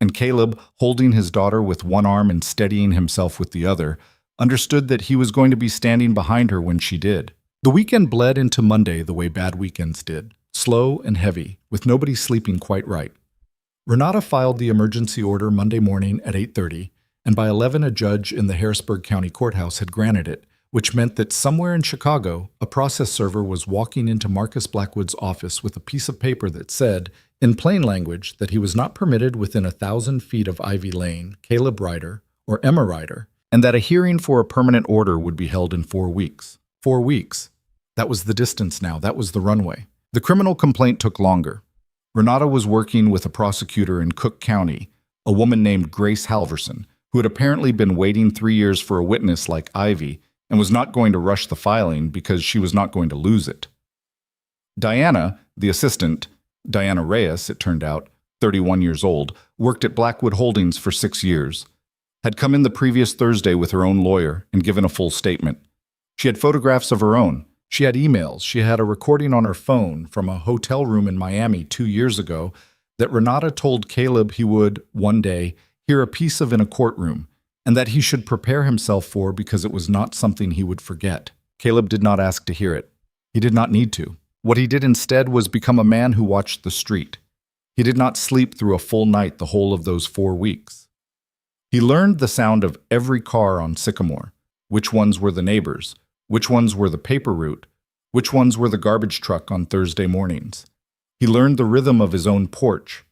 And Caleb, holding his daughter with one arm and steadying himself with the other, understood that he was going to be standing behind her when she did. The weekend bled into Monday the way bad weekends did, slow and heavy, with nobody sleeping quite right. Renata filed the emergency order Monday morning at 8:30, and by 11 a judge in the Harrisburg County Courthouse had granted it, which meant that somewhere in Chicago, a process server was walking into Marcus Blackwood's office with a piece of paper that said, in plain language, that he was not permitted within 1,000 feet of Ivy Lane, Caleb Ryder, or Emma Ryder, and that a hearing for a permanent order would be held in 4 weeks. 4 weeks. That was the distance now. That was the runway. The criminal complaint took longer. Renata was working with a prosecutor in Cook County, a woman named Grace Halverson, who had apparently been waiting 3 years for a witness like Ivy and was not going to rush the filing because she was not going to lose it. Diana, the assistant, Diana Reyes, it turned out, 31 years old, worked at Blackwood Holdings for 6 years, had come in the previous Thursday with her own lawyer and given a full statement. She had photographs of her own. She had emails. She had a recording on her phone from a hotel room in Miami 2 years ago that Renata told Caleb he would, one day, hear a piece of in a courtroom, and that he should prepare himself for because it was not something he would forget. Caleb did not ask to hear it. He did not need to. What he did instead was become a man who watched the street. He did not sleep through a full night the whole of those 4 weeks. He learned the sound of every car on Sycamore, which ones were the neighbors, which ones were the paper route, which ones were the garbage truck on Thursday mornings. He learned the rhythm of his own porch,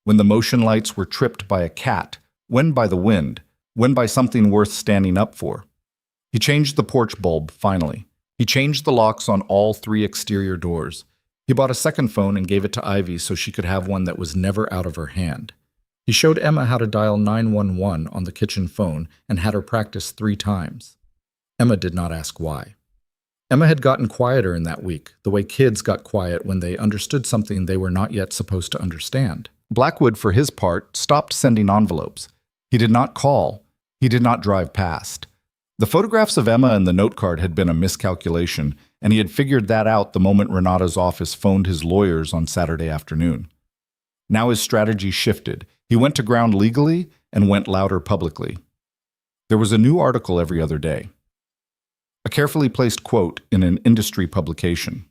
when the motion lights were tripped by a cat, when by the wind, when by something worth standing up for. He changed the porch bulb, finally. He changed the locks on all 3 exterior doors. He bought a second phone and gave it to Ivy so she could have one that was never out of her hand. He showed Emma how to dial 911 on the kitchen phone and had her practice 3 times. Emma did not ask why. Emma had gotten quieter in that week, the way kids got quiet when they understood something they were not yet supposed to understand. Blackwood, for his part, stopped sending envelopes. He did not call. He did not drive past. The photographs of Emma and the note card had been a miscalculation, and he had figured that out the moment Renata's office phoned his lawyers on Saturday afternoon. Now his strategy shifted. He went to ground legally and went louder publicly. There was a new article every other day. A carefully placed quote in an industry publication.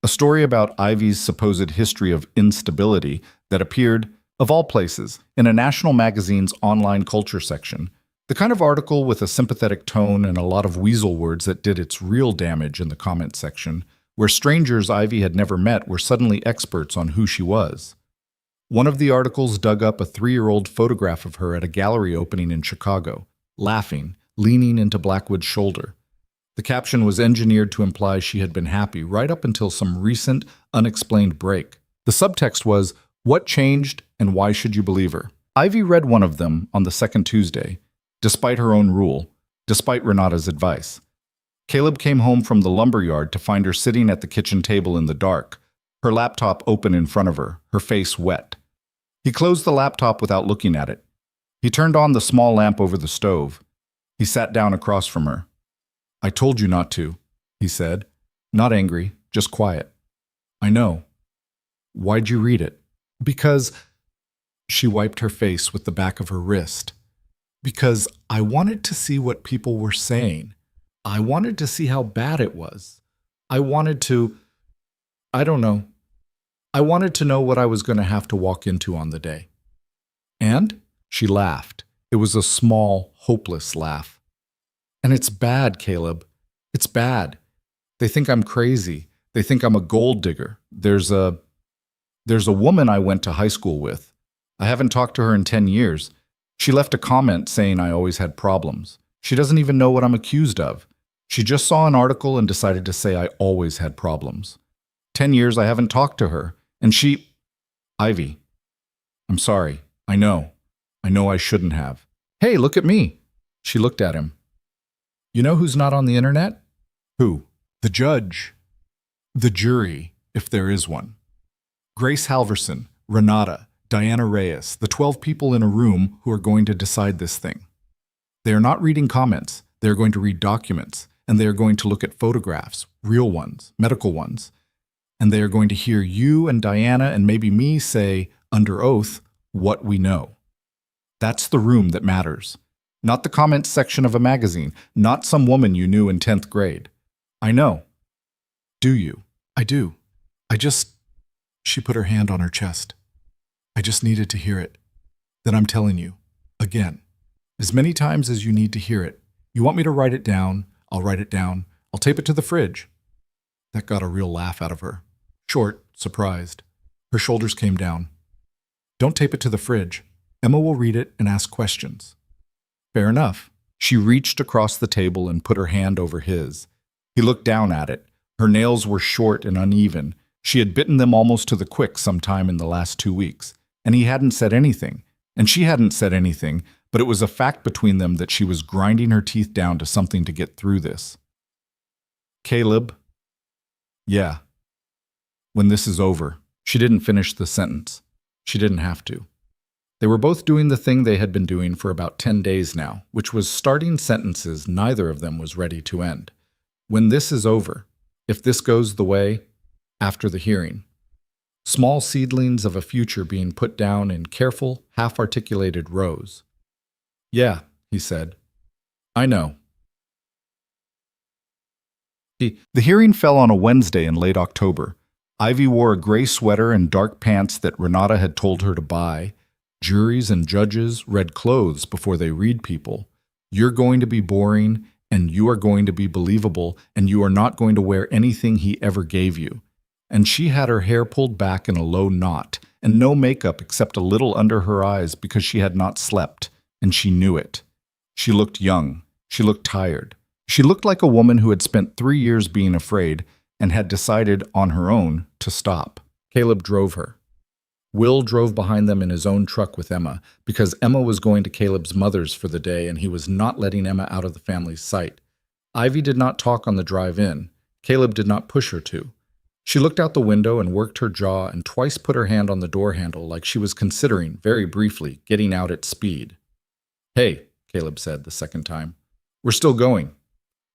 A story about Ivy's supposed history of instability that appeared, of all places, in a national magazine's online culture section. The kind of article with a sympathetic tone and a lot of weasel words that did its real damage in the comment section, where strangers Ivy had never met were suddenly experts on who she was. One of the articles dug up a 3-year-old photograph of her at a gallery opening in Chicago, laughing, leaning into Blackwood's shoulder. The caption was engineered to imply she had been happy right up until some recent, unexplained break. The subtext was, "What changed and why should you believe her?" Ivy read one of them on the second Tuesday, despite her own rule, despite Renata's advice. Caleb came home from the lumberyard to find her sitting at the kitchen table in the dark, her laptop open in front of her, her face wet. He closed the laptop without looking at it. He turned on the small lamp over the stove. He sat down across from her. "I told you not to," he said. Not angry, just quiet. "I know." "Why'd you read it?" "Because—" She wiped her face with the back of her wrist. "Because I wanted to see what people were saying. I wanted to see how bad it was. I wanted to, I don't know. I wanted to know what I was going to have to walk into on the day. And she laughed. It was a small, hopeless laugh. And it's bad, Caleb. It's bad. They think I'm crazy. They think I'm a gold digger. There's a woman I went to high school with. I haven't talked to her in 10 years. She left a comment saying I always had problems. She doesn't even know what I'm accused of. She just saw an article and decided to say I always had problems. 10 years I haven't talked to her. And she... Ivy. I'm sorry. I know. I know I shouldn't have. Hey, look at me. She looked at him. You know who's not on the internet? Who? The judge. The jury, if there is one. Grace Halverson, Renata, Diana Reyes, the 12 people in a room who are going to decide this thing. They are not reading comments. They are going to read documents, and they are going to look at photographs, real ones, medical ones, and they are going to hear you and Diana and maybe me say, under oath, what we know. That's the room that matters. Not the comments section of a magazine, not some woman you knew in 10th grade. I know. Do you? I do. She put her hand on her chest. I just needed to hear it. Then I'm telling you, again, as many times as you need to hear it. You want me to write it down? I'll write it down. I'll tape it to the fridge. That got a real laugh out of her. Short, surprised. Her shoulders came down. Don't tape it to the fridge. Emma will read it and ask questions. Fair enough. She reached across the table and put her hand over his. He looked down at it. Her nails were short and uneven. She had bitten them almost to the quick sometime in the last 2 weeks. And he hadn't said anything. And she hadn't said anything, but it was a fact between them that she was grinding her teeth down to something to get through this. Caleb. Yeah. When this is over. She didn't finish the sentence. She didn't have to. They were both doing the thing they had been doing for about 10 days now, which was starting sentences neither of them was ready to end. When this is over, if this goes the way, after the hearing. Small seedlings of a future being put down in careful, half-articulated rows. Yeah, he said. I know. The hearing fell on a Wednesday in late October. Ivy wore a gray sweater and dark pants that Renata had told her to buy. Juries and judges read clothes before they read people. You're going to be boring, and you are going to be believable, and you are not going to wear anything he ever gave you. And she had her hair pulled back in a low knot, and no makeup except a little under her eyes because she had not slept, and she knew it. She looked young. She looked tired. She looked like a woman who had spent 3 years being afraid and had decided on her own to stop. Caleb drove her. Will drove behind them in his own truck with Emma because Emma was going to Caleb's mother's for the day and he was not letting Emma out of the family's sight. Ivy did not talk on the drive in. Caleb did not push her to. She looked out the window and worked her jaw and twice put her hand on the door handle like she was considering, very briefly, getting out at speed. Hey, Caleb said the second time. We're still going.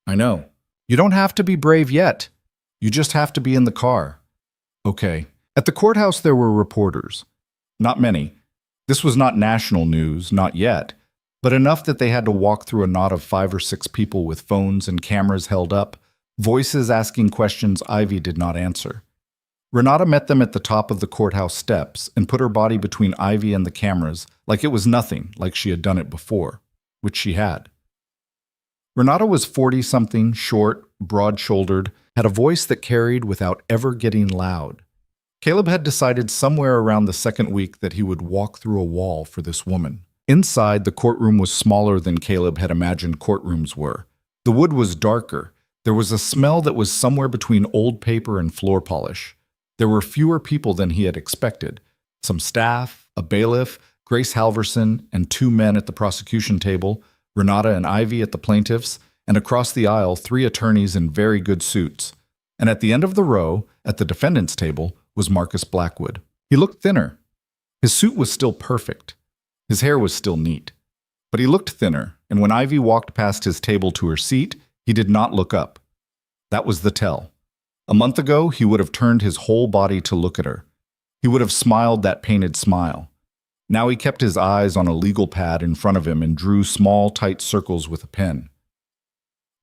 I know. You don't have to be brave yet. You just have to be in the car. Okay. At the courthouse there were reporters. Not many. This was not national news, not yet, but enough that they had to walk through a knot of 5 or 6 people with phones and cameras held up, voices asking questions Ivy did not answer. Renata met them at the top of the courthouse steps and put her body between Ivy and the cameras like it was nothing, like she had done it before, which she had. Renata was 40-something, short, broad-shouldered, had a voice that carried without ever getting loud. Caleb had decided somewhere around the second week that he would walk through a wall for this woman. Inside, the courtroom was smaller than Caleb had imagined courtrooms were. The wood was darker. There was a smell that was somewhere between old paper and floor polish. There were fewer people than he had expected. Some staff, a bailiff, Grace Halverson, and 2 men at the prosecution table, Renata and Ivy at the plaintiffs, and across the aisle 3 attorneys in very good suits. And at the end of the row, at the defendant's table, was Marcus Blackwood. He looked thinner. His suit was still perfect. His hair was still neat. But he looked thinner, and when Ivy walked past his table to her seat, he did not look up. That was the tell. A month ago, he would have turned his whole body to look at her. He would have smiled that painted smile. Now he kept his eyes on a legal pad in front of him and drew small, tight circles with a pen.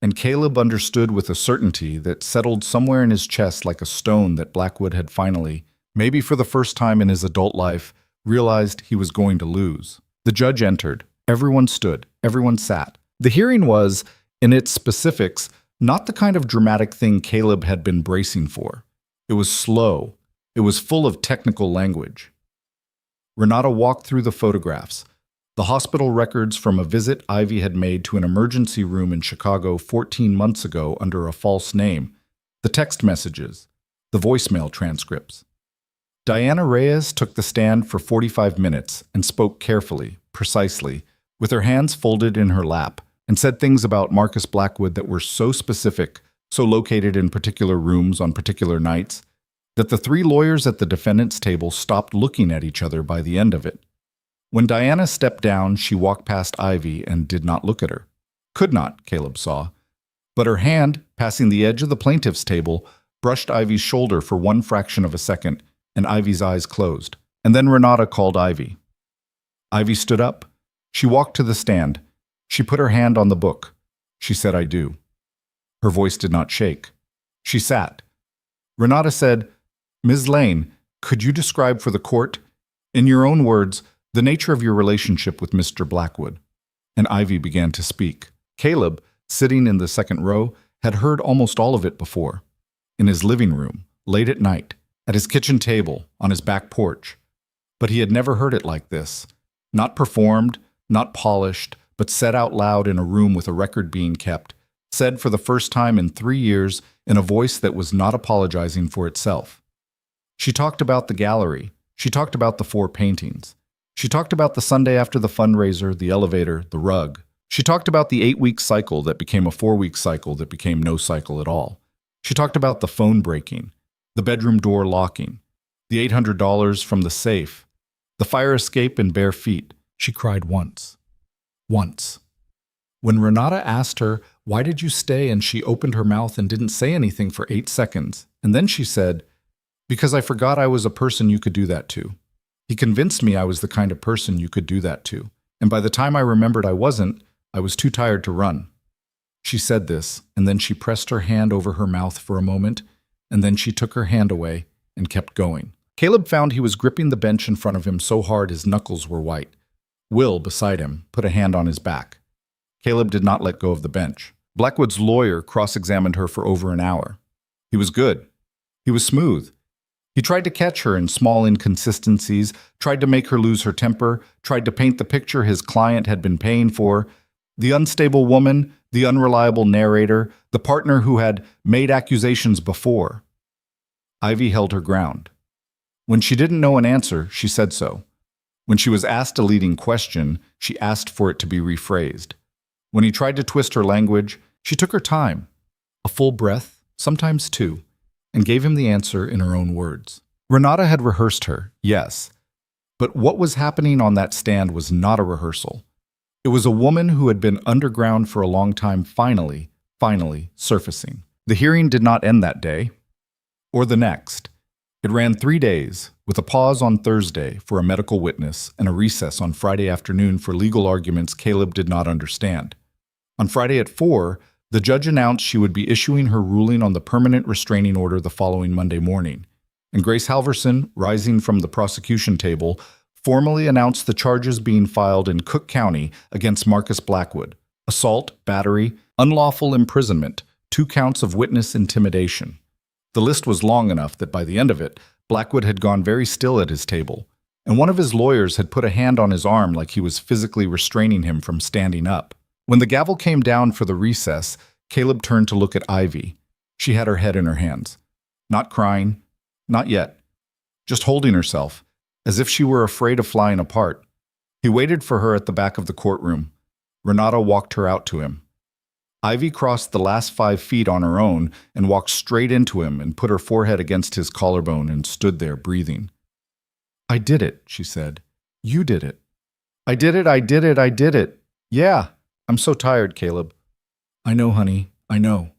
and Caleb understood with a certainty that settled somewhere in his chest like a stone that Blackwood had finally, maybe for the first time in his adult life, realized he was going to lose. The judge entered. Everyone stood. Everyone sat. The hearing was, in its specifics, not the kind of dramatic thing Caleb had been bracing for. It was slow. It was full of technical language. Renata walked through the photographs, the hospital records from a visit Ivy had made to an emergency room in Chicago 14 months ago under a false name, the text messages, the voicemail transcripts. Diana Reyes took the stand for 45 minutes and spoke carefully, precisely, with her hands folded in her lap, and said things about Marcus Blackwood that were so specific, so located in particular rooms on particular nights, that the three lawyers at the defendant's table stopped looking at each other by the end of it. When Diana stepped down, she walked past Ivy and did not look at her. Could not, Caleb saw. But her hand, passing the edge of the plaintiff's table, brushed Ivy's shoulder for one fraction of a second, and Ivy's eyes closed. And then Renata called Ivy. Ivy stood up. She walked to the stand. She put her hand on the book. She said, "I do." Her voice did not shake. She sat. Renata said, "Ms. Lane, could you describe for the court, in your own words, the nature of your relationship with Mr. Blackwood?" And Ivy began to speak. Caleb, sitting in the second row, had heard almost all of it before. In his living room, late at night, at his kitchen table, on his back porch. But he had never heard it like this. Not performed, not polished, but said out loud in a room with a record being kept, said for the first time in 3 years in a voice that was not apologizing for itself. She talked about the gallery. She talked about the 4 paintings. She talked about the Sunday after the fundraiser, the elevator, the rug. She talked about the 8-week cycle that became a 4-week cycle that became no cycle at all. She talked about the phone breaking, the bedroom door locking, the $800 from the safe, the fire escape in bare feet. She cried once. Once. When Renata asked her, "Why did you stay?" and she opened her mouth and didn't say anything for 8 seconds, and then she said, "Because I forgot I was a person you could do that to. He convinced me I was the kind of person you could do that to. And by the time I remembered I wasn't, I was too tired to run." She said this, and then she pressed her hand over her mouth for a moment, and then she took her hand away and kept going. Caleb found he was gripping the bench in front of him so hard his knuckles were white. Will, beside him, put a hand on his back. Caleb did not let go of the bench. Blackwood's lawyer cross-examined her for over an hour. He was good. He was smooth. He tried to catch her in small inconsistencies, tried to make her lose her temper, tried to paint the picture his client had been paying for. The unstable woman, the unreliable narrator, the partner who had made accusations before. Ivy held her ground. When she didn't know an answer, she said so. When she was asked a leading question, she asked for it to be rephrased. When he tried to twist her language, she took her time, a full breath, sometimes 2, and gave him the answer in her own words. Renata had rehearsed her, yes, but what was happening on that stand was not a rehearsal. It was a woman who had been underground for a long time finally surfacing. The hearing did not end that day, or the next. It ran 3 days, with a pause on Thursday for a medical witness and a recess on Friday afternoon for legal arguments Caleb did not understand. On Friday at 4, the judge announced she would be issuing her ruling on the permanent restraining order the following Monday morning, and Grace Halverson, rising from the prosecution table, formally announced the charges being filed in Cook County against Marcus Blackwood: assault, battery, unlawful imprisonment, 2 counts of witness intimidation. The list was long enough that by the end of it, Blackwood had gone very still at his table, and one of his lawyers had put a hand on his arm like he was physically restraining him from standing up. When the gavel came down for the recess, Caleb turned to look at Ivy. She had her head in her hands. Not crying, not yet, just holding herself, as if she were afraid of flying apart. He waited for her at the back of the courtroom. Renata walked her out to him. Ivy crossed the last 5 feet on her own and walked straight into him and put her forehead against his collarbone and stood there breathing. "I did it," she said. "You did it." "I did it, I did it, I did it. Yeah, I'm so tired, Caleb." "I know, honey, I know."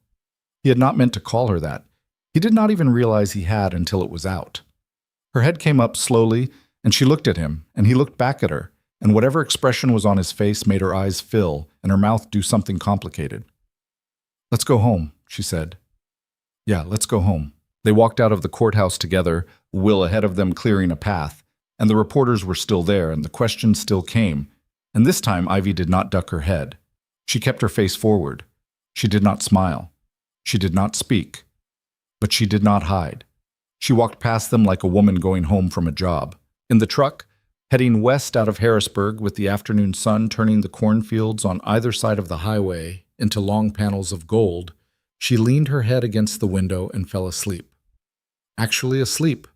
He had not meant to call her that. He did not even realize he had until it was out. Her head came up slowly, and she looked at him, and he looked back at her, and whatever expression was on his face made her eyes fill and her mouth do something complicated. Let's go home, she said. Yeah, let's go home. They walked out of the courthouse together, Will ahead of them clearing a path, and the reporters were still there, and the questions still came. And this time Ivy did not duck her head. She kept her face forward. She did not smile. She did not speak. But she did not hide. She walked past them like a woman going home from a job. In the truck, heading west out of Harrisburg with the afternoon sun turning the cornfields on either side of the highway into long panels of gold, she leaned her head against the window and fell asleep. Actually asleep,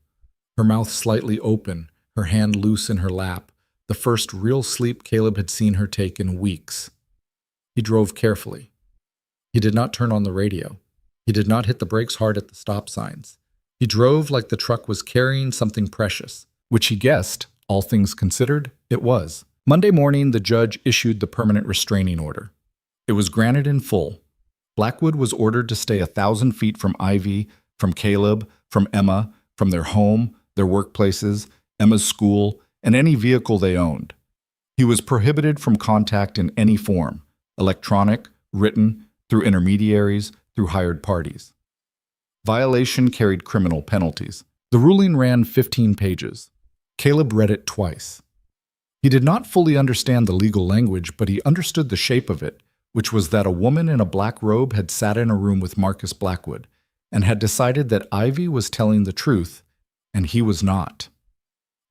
her mouth slightly open, her hand loose in her lap, the first real sleep Caleb had seen her take in weeks. He drove carefully. He did not turn on the radio. He did not hit the brakes hard at the stop signs. He drove like the truck was carrying something precious, which he guessed, all things considered, it was. Monday morning, the judge issued the permanent restraining order. It was granted in full. Blackwood was ordered to stay 1,000 feet from Ivy, from Caleb, from Emma, from their home, their workplaces, Emma's school, and any vehicle they owned. He was prohibited from contact in any form, electronic, written, through intermediaries, through hired parties. Violation carried criminal penalties. The ruling ran 15 pages. Caleb read it twice. He did not fully understand the legal language, but he understood the shape of it, which was that a woman in a black robe had sat in a room with Marcus Blackwood and had decided that Ivy was telling the truth, and he was not.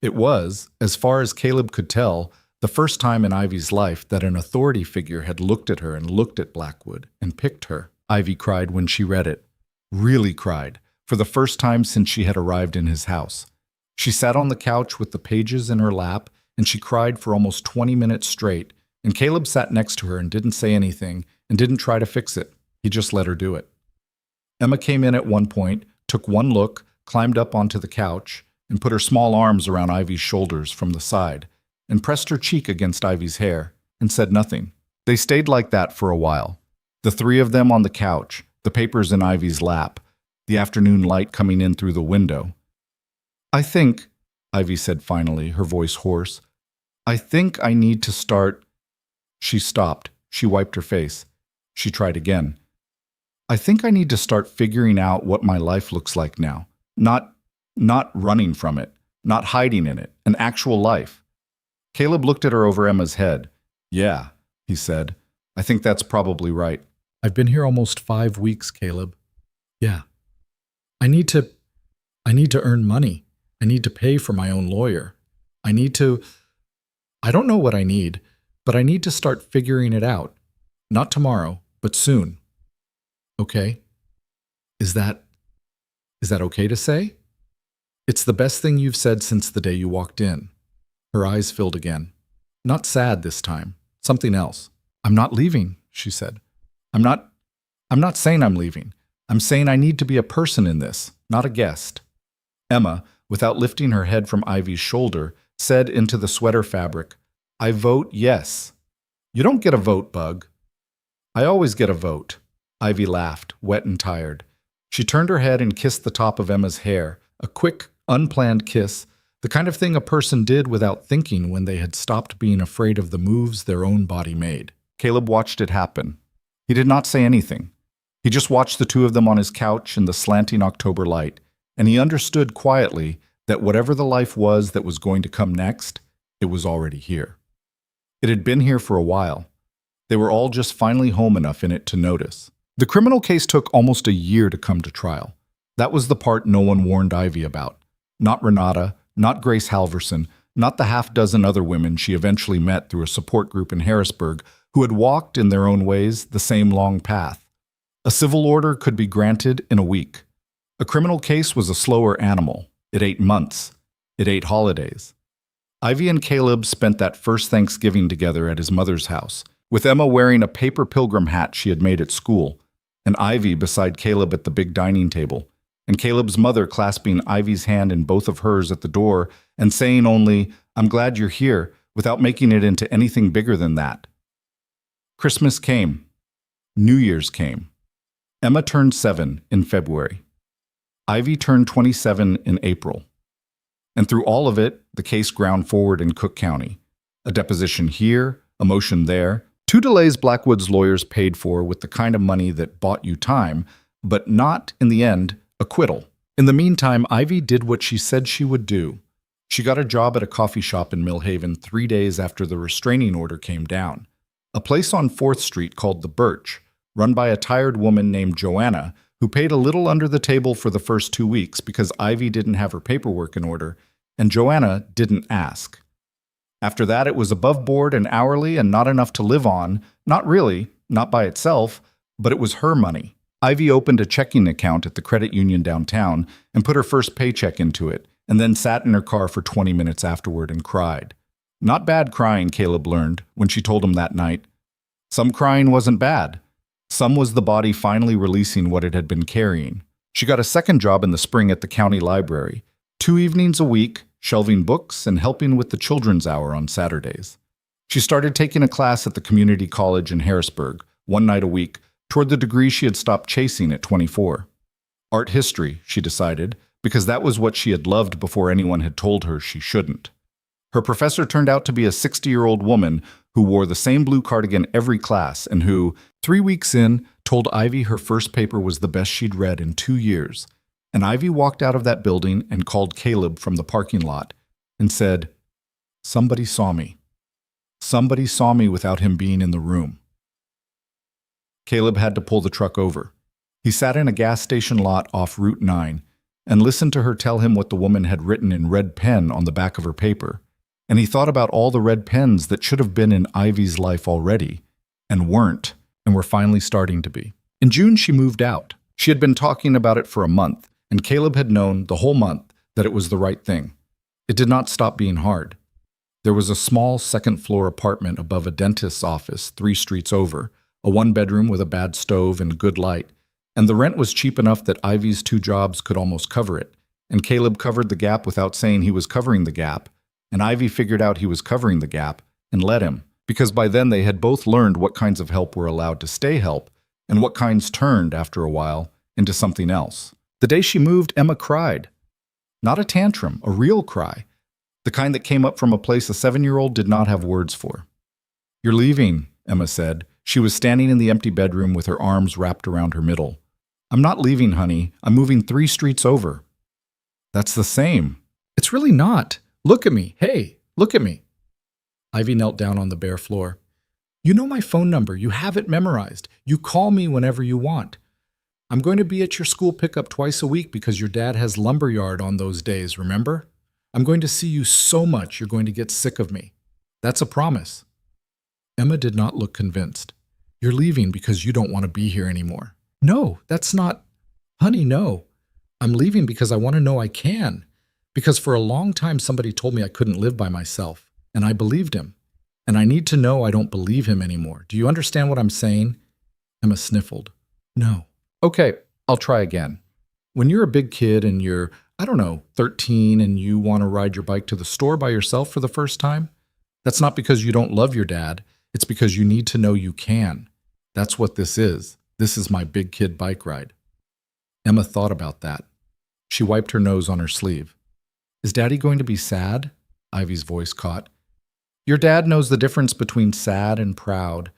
It was, as far as Caleb could tell, the first time in Ivy's life that an authority figure had looked at her and looked at Blackwood and picked her. Ivy cried when she read it. Really cried, for the first time since she had arrived in his house. She sat on the couch with the pages in her lap, and she cried for almost 20 minutes straight, and Caleb sat next to her and didn't say anything and didn't try to fix it. He just let her do it. Emma came in at one point, took one look, climbed up onto the couch, and put her small arms around Ivy's shoulders from the side, and pressed her cheek against Ivy's hair, and said nothing. They stayed like that for a while. The three of them on the couch, the papers in Ivy's lap, the afternoon light coming in through the window. I think, Ivy said finally, her voice hoarse, I think I need to start. She stopped. She wiped her face. She tried again. I think I need to start figuring out what my life looks like now. Not running from it, not hiding in it, an actual life. Caleb looked at her over Emma's head. Yeah, he said. I think that's probably right. I've been here almost 5 weeks, Caleb. Yeah. I need to earn money. I need to pay for my own lawyer. I don't know what I need, but I need to start figuring it out. Not tomorrow, but soon. Okay? Is that okay to say? It's the best thing you've said since the day you walked in. Her eyes filled again. Not sad this time. Something else. I'm not leaving, she said. I'm not saying I'm leaving. I'm saying I need to be a person in this, not a guest. Emma, without lifting her head from Ivy's shoulder, said into the sweater fabric, I vote yes. You don't get a vote, Bug. I always get a vote. Ivy laughed, wet and tired. She turned her head and kissed the top of Emma's hair, a quick, unplanned kiss, the kind of thing a person did without thinking when they had stopped being afraid of the moves their own body made. Caleb watched it happen. He did not say anything. He just watched the two of them on his couch in the slanting October light, and he understood quietly that whatever the life was that was going to come next, it was already here. It had been here for a while. They were all just finally home enough in it to notice. The criminal case took almost a year to come to trial. That was the part no one warned Ivy about. Not Renata, not Grace Halverson, not the half-dozen other women she eventually met through a support group in Harrisburg who had walked, in their own ways, the same long path. A civil order could be granted in a week. A criminal case was a slower animal. It ate months. It ate holidays. Ivy and Caleb spent that first Thanksgiving together at his mother's house, with Emma wearing a paper pilgrim hat she had made at school, and Ivy beside Caleb at the big dining table, and Caleb's mother clasping Ivy's hand in both of hers at the door and saying only, I'm glad you're here, without making it into anything bigger than that. Christmas came. New Year's came. Emma turned 7 in February. Ivy turned 27 in April. And through all of it, the case ground forward in Cook County. A deposition here, a motion there, 2 delays Blackwood's lawyers paid for with the kind of money that bought you time, but not, in the end, acquittal. In the meantime, Ivy did what she said she would do. She got a job at a coffee shop in Millhaven 3 days after the restraining order came down. A place on 4th Street called The Birch, run by a tired woman named Joanna, who paid a little under the table for the first 2 weeks because Ivy didn't have her paperwork in order, and Joanna didn't ask. After that, it was above board and hourly and not enough to live on. Not really, not by itself, but it was her money. Ivy opened a checking account at the credit union downtown and put her first paycheck into it, and then sat in her car for 20 minutes afterward and cried. Not bad crying, Caleb learned when she told him that night. Some crying wasn't bad. Some was the body finally releasing what it had been carrying. She got a second job in the spring at the county library, 2 evenings a week, shelving books and helping with the children's hour on Saturdays. She started taking a class at the community college in Harrisburg, 1 night a week, toward the degree she had stopped chasing at 24. Art history, she decided, because that was what she had loved before anyone had told her she shouldn't. Her professor turned out to be a 60-year-old woman who wore the same blue cardigan every class and who, 3 weeks in, told Ivy her first paper was the best she'd read in 2 years. And Ivy walked out of that building and called Caleb from the parking lot and said, "Somebody saw me. Somebody saw me without him being in the room." Caleb had to pull the truck over. He sat in a gas station lot off Route 9 and listened to her tell him what the woman had written in red pen on the back of her paper. And he thought about all the red pens that should have been in Ivy's life already, and weren't, and were finally starting to be. In June, she moved out. She had been talking about it for a month, and Caleb had known the whole month that it was the right thing. It did not stop being hard. There was a small second-floor apartment above a dentist's office 3 streets over, a 1-bedroom with a bad stove and good light, and the rent was cheap enough that Ivy's 2 jobs could almost cover it, and Caleb covered the gap without saying he was covering the gap, and Ivy figured out he was covering the gap and let him, because by then they had both learned what kinds of help were allowed to stay help and what kinds turned, after a while, into something else. The day she moved, Emma cried. Not a tantrum, a real cry, the kind that came up from a place a 7-year-old did not have words for. "You're leaving," Emma said. She was standing in the empty bedroom with her arms wrapped around her middle. "I'm not leaving, honey. I'm moving 3 streets over." "That's the same." "It's really not. Look at me. Hey, look at me." Ivy knelt down on the bare floor. "You know my phone number. You have it memorized. You call me whenever you want. I'm going to be at your school pickup twice a week because your dad has lumberyard on those days, remember? I'm going to see you so much you're going to get sick of me. That's a promise." Emma did not look convinced. "You're leaving because you don't want to be here anymore." "No, that's not—" "Honey, no. I'm leaving because I want to know I can. Because for a long time somebody told me I couldn't live by myself, and I believed him. And I need to know I don't believe him anymore. Do you understand what I'm saying?" Emma sniffled. "No." "Okay, I'll try again. When you're a big kid and you're, 13 and you want to ride your bike to the store by yourself for the first time, that's not because you don't love your dad. It's because you need to know you can. That's what this is. This is my big kid bike ride." Emma thought about that. She wiped her nose on her sleeve. "Is Daddy going to be sad?" Ivy's voice caught. "Your dad knows the difference between sad and proud.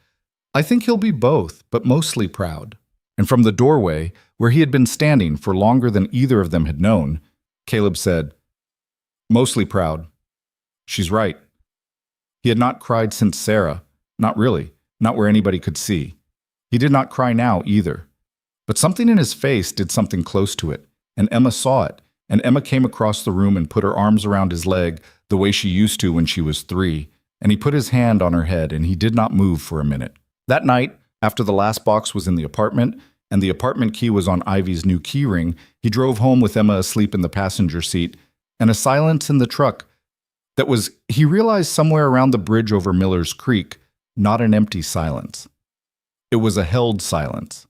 I think he'll be both, but mostly proud." And from the doorway, where he had been standing for longer than either of them had known, Caleb said, "Mostly proud. She's right." He had not cried since Sarah. Not really. Not where anybody could see. He did not cry now either. But something in his face did something close to it, and Emma saw it, and Emma came across the room and put her arms around his leg the way she used to when she was 3, and he put his hand on her head and he did not move for a minute. That night, after the last box was in the apartment, and the apartment key was on Ivy's new key ring, he drove home with Emma asleep in the passenger seat, and a silence in the truck that was, he realized, somewhere around the bridge over Miller's Creek, not an empty silence. It was a held silence.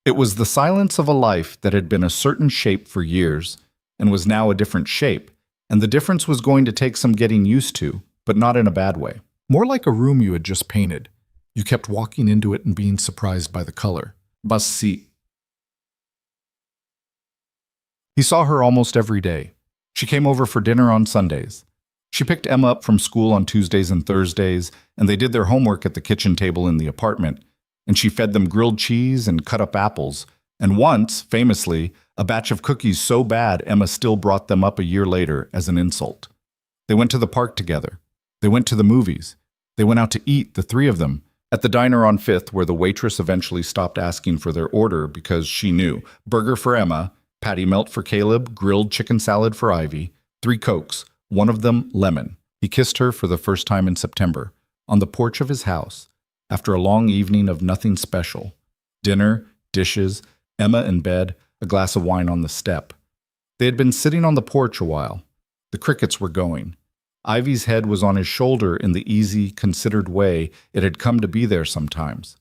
It was the silence of a life that had been a certain shape for years, and was now a different shape, and the difference was going to take some getting used to, but not in a bad way. More like a room you had just painted. You kept walking into it and being surprised by the color. Bus seat. He saw her almost every day. She came over for dinner on Sundays. She picked Emma up from school on Tuesdays and Thursdays, and they did their homework at the kitchen table in the apartment, and she fed them grilled cheese and cut up apples, and once, famously, a batch of cookies so bad Emma still brought them up a year later as an insult. They went to the park together. They went to the movies. They went out to eat, the three of them, at the diner on 5th, where the waitress eventually stopped asking for their order because she knew burger for Emma, patty melt for Caleb, grilled chicken salad for Ivy, 3 Cokes, one of them lemon. He kissed her for the first time in September, on the porch of his house, after a long evening of nothing special. Dinner, dishes, Emma in bed, a glass of wine on the step. They had been sitting on the porch a while. The crickets were going. Ivy's head was on his shoulder in the easy, considered way it had come to be there sometimes.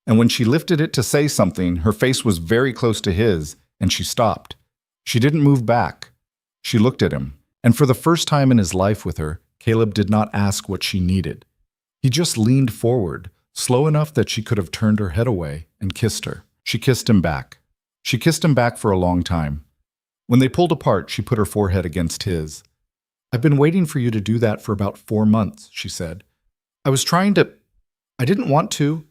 And when she lifted it to say something, her face was very close to his, and she stopped. She didn't move back. She looked at him, and for the first time in his life with her, Caleb did not ask what she needed. He just leaned forward, slow enough that she could have turned her head away, and kissed her. She kissed him back. She kissed him back for a long time. When they pulled apart, she put her forehead against his. "I've been waiting for you to do that for about 4 months," she said. "I didn't want to.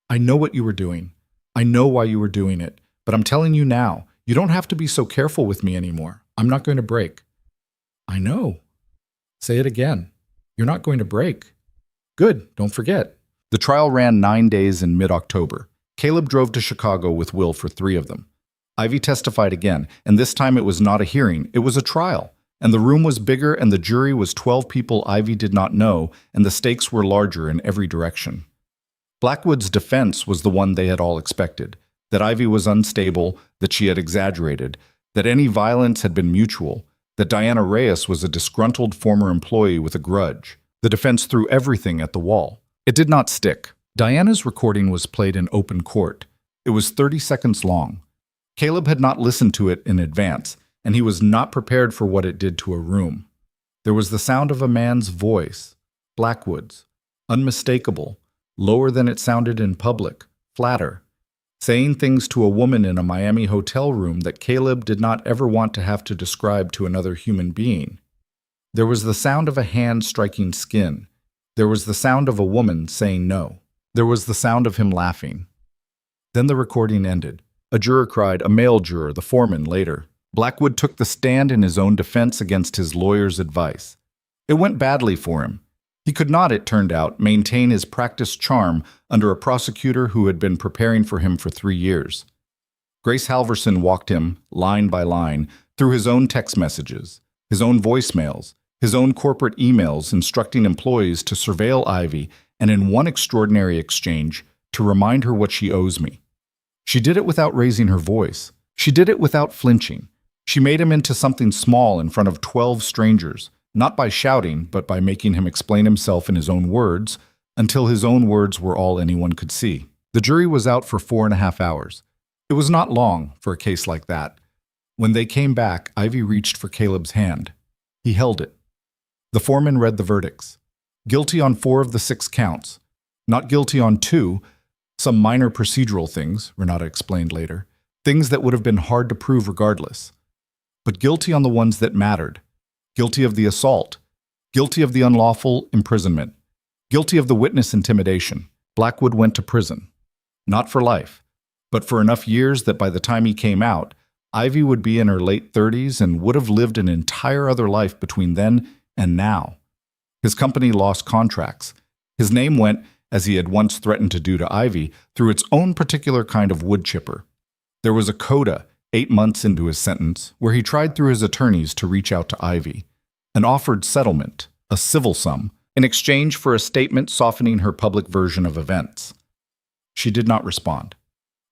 I know what you were doing. I know why you were doing it. But I'm telling you now, you don't have to be so careful with me anymore. I'm not going to break." "I know." "Say it again. You're not going to break." "Good, don't forget." The trial ran 9 days in mid-October. Caleb drove to Chicago with Will for 3 of them. Ivy testified again, and this time it was not a hearing, it was a trial. And the room was bigger, and the jury was 12 people Ivy did not know, and the stakes were larger in every direction. Blackwood's defense was the one they had all expected, that Ivy was unstable, that she had exaggerated, that any violence had been mutual, that Diana Reyes was a disgruntled former employee with a grudge. The defense threw everything at the wall. It did not stick. Diana's recording was played in open court. It was 30 seconds long. Caleb had not listened to it in advance, and he was not prepared for what it did to a room. There was the sound of a man's voice, Blackwood's, unmistakable, lower than it sounded in public, flatter, saying things to a woman in a Miami hotel room that Caleb did not ever want to have to describe to another human being. There was the sound of a hand striking skin. There was the sound of a woman saying no. There was the sound of him laughing. Then the recording ended. A juror cried, a male juror, the foreman, later. Blackwood took the stand in his own defense against his lawyer's advice. It went badly for him. He could not, it turned out, maintain his practiced charm under a prosecutor who had been preparing for him for 3 years. Grace Halverson walked him, line by line, through his own text messages, his own voicemails, his own corporate emails instructing employees to surveil Ivy, and in one extraordinary exchange, to remind her what she owes me. She did it without raising her voice. She did it without flinching. She made him into something small in front of 12 strangers, not by shouting, but by making him explain himself in his own words, until his own words were all anyone could see. The jury was out for 4.5 hours. It was not long for a case like that. When they came back, Ivy reached for Caleb's hand. He held it. The foreman read the verdicts. Guilty on 4 of the 6 counts. Not guilty on 2, some minor procedural things, Renata explained later, things that would have been hard to prove regardless. But guilty on the ones that mattered. Guilty of the assault. Guilty of the unlawful imprisonment. Guilty of the witness intimidation. Blackwood went to prison. Not for life, but for enough years that by the time he came out, Ivy would be in her late 30s and would have lived an entire other life between then and now. His company lost contracts. His name went, as he had once threatened to do to Ivy, through its own particular kind of wood chipper. There was a coda 8 months into his sentence where he tried through his attorneys to reach out to Ivy, an offered settlement, a civil sum, in exchange for a statement softening her public version of events. She did not respond.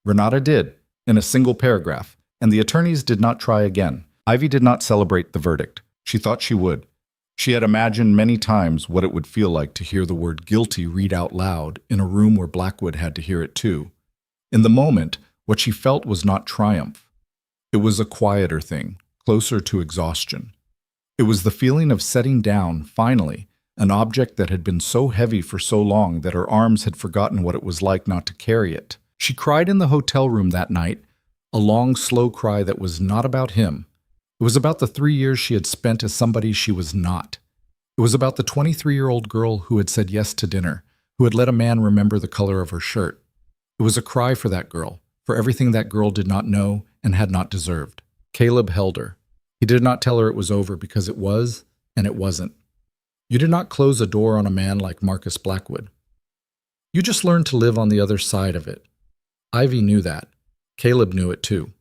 Renata did, in a single paragraph, and the attorneys did not try again. Ivy did not celebrate the verdict. She thought she would. She had imagined many times what it would feel like to hear the word guilty read out loud in a room where Blackwood had to hear it too. In the moment, what she felt was not triumph. It was a quieter thing, closer to exhaustion. It was the feeling of setting down, finally, an object that had been so heavy for so long that her arms had forgotten what it was like not to carry it. She cried in the hotel room that night, a long, slow cry that was not about him. It was about the 3 years she had spent as somebody she was not. It was about the 23-year-old girl who had said yes to dinner, who had let a man remember the color of her shirt. It was a cry for that girl, for everything that girl did not know and had not deserved. Caleb held her. He did not tell her it was over because it was, and it wasn't. You did not close a door on a man like Marcus Blackwood. You just learned to live on the other side of it. Ivy knew that. Caleb knew it too.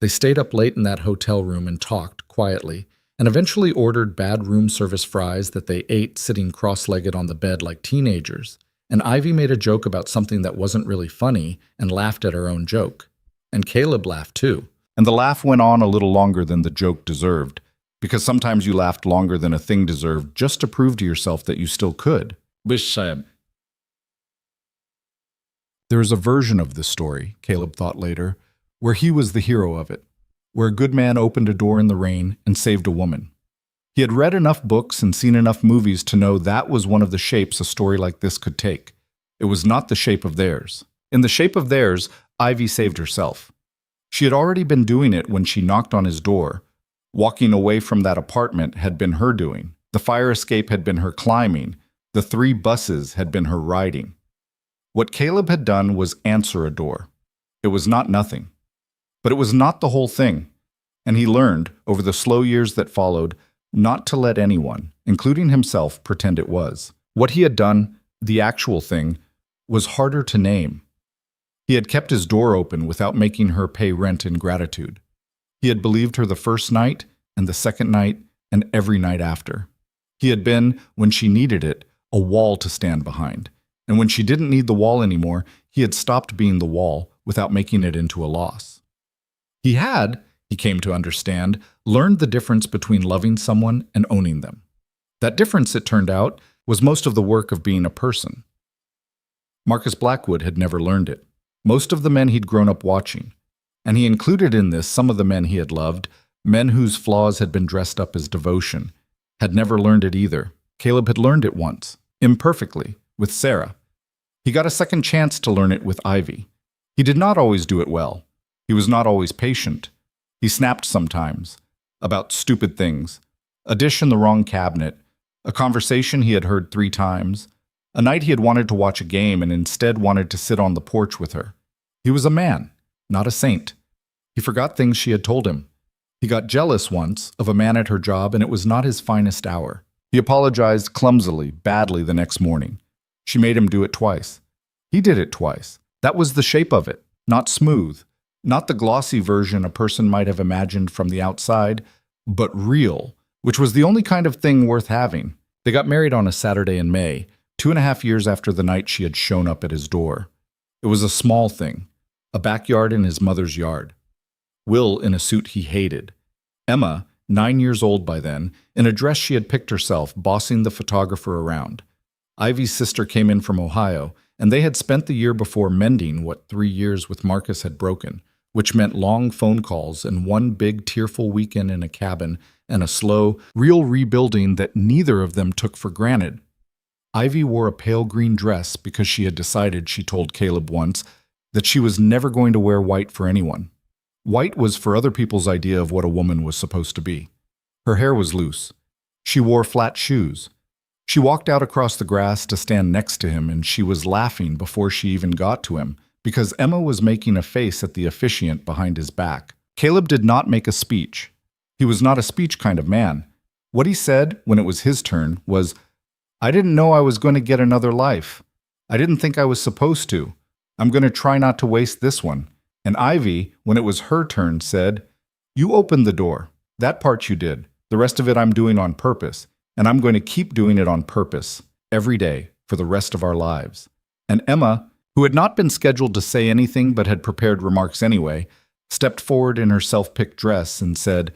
They stayed up late in that hotel room and talked quietly, and eventually ordered bad room service fries that they ate sitting cross-legged on the bed like teenagers. And Ivy made a joke about something that wasn't really funny and laughed at her own joke. And Caleb laughed too. And the laugh went on a little longer than the joke deserved, because sometimes you laughed longer than a thing deserved just to prove to yourself that you still could. There is a version of this story, Caleb thought later, where he was the hero of it, where a good man opened a door in the rain and saved a woman. He had read enough books and seen enough movies to know that was one of the shapes a story like this could take. It was not the shape of theirs. In the shape of theirs, Ivy saved herself. She had already been doing it when she knocked on his door. Walking away from that apartment had been her doing. The fire escape had been her climbing. The 3 buses had been her riding. What Caleb had done was answer a door. It was not nothing. But it was not the whole thing. And he learned, over the slow years that followed, not to let anyone, including himself, pretend it was. What he had done, the actual thing, was harder to name. He had kept his door open without making her pay rent in gratitude. He had believed her the first night, and the second night, and every night after. He had been, when she needed it, a wall to stand behind. And when she didn't need the wall anymore, he had stopped being the wall without making it into a loss. He had, he came to understand, learned the difference between loving someone and owning them. That difference, it turned out, was most of the work of being a person. Marcus Blackwood had never learned it. Most of the men he'd grown up watching. And he included in this some of the men he had loved, men whose flaws had been dressed up as devotion, had never learned it either. Caleb had learned it once, imperfectly, with Sarah. He got a second chance to learn it with Ivy. He did not always do it well. He was not always patient. He snapped sometimes, about stupid things, a dish in the wrong cabinet, a conversation he had heard 3 times, a night he had wanted to watch a game and instead wanted to sit on the porch with her. He was a man, not a saint. He forgot things she had told him. He got jealous once of a man at her job, and it was not his finest hour. He apologized clumsily, badly the next morning. She made him do it twice. He did it twice. That was the shape of it, not smooth, not the glossy version a person might have imagined from the outside, but real, which was the only kind of thing worth having. They got married on a Saturday in May, 2.5 years after the night she had shown up at his door. It was a small thing, a backyard in his mother's yard. Will in a suit he hated. Emma, 9 years old by then, in a dress she had picked herself, bossing the photographer around. Ivy's sister came in from Ohio, and they had spent the year before mending what 3 years with Marcus had broken, which meant long phone calls and one big tearful weekend in a cabin and a slow, real rebuilding that neither of them took for granted. Ivy wore a pale green dress because she had decided, she told Caleb once, that she was never going to wear white for anyone. White was for other people's idea of what a woman was supposed to be. Her hair was loose. She wore flat shoes. She walked out across the grass to stand next to him, and she was laughing before she even got to him because Emma was making a face at the officiant behind his back. Caleb did not make a speech. He was not a speech kind of man. What he said, when it was his turn, was, "I didn't know I was going to get another life. I didn't think I was supposed to. I'm going to try not to waste this one." And Ivy, when it was her turn, said, "You opened the door. That part you did. The rest of it I'm doing on purpose. And I'm going to keep doing it on purpose, every day, for the rest of our lives." And Emma, who had not been scheduled to say anything but had prepared remarks anyway, stepped forward in her self-picked dress and said,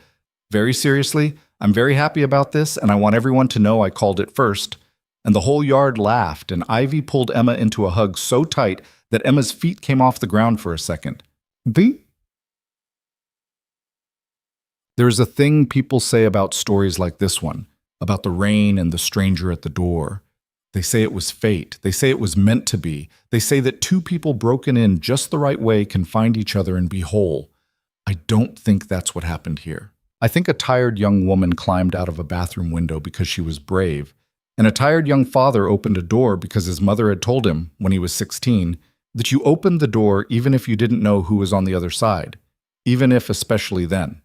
"Very seriously, I'm very happy about this, and I want everyone to know I called it first." And the whole yard laughed, and Ivy pulled Emma into a hug so tight that Emma's feet came off the ground for a second. There is a thing people say about stories like this one, about the rain and the stranger at the door. They say it was fate. They say it was meant to be. They say that 2 people broken in just the right way can find each other and be whole. I don't think that's what happened here. I think a tired young woman climbed out of a bathroom window because she was brave, and a tired young father opened a door because his mother had told him, when he was 16, that you opened the door even if you didn't know who was on the other side, even if especially then.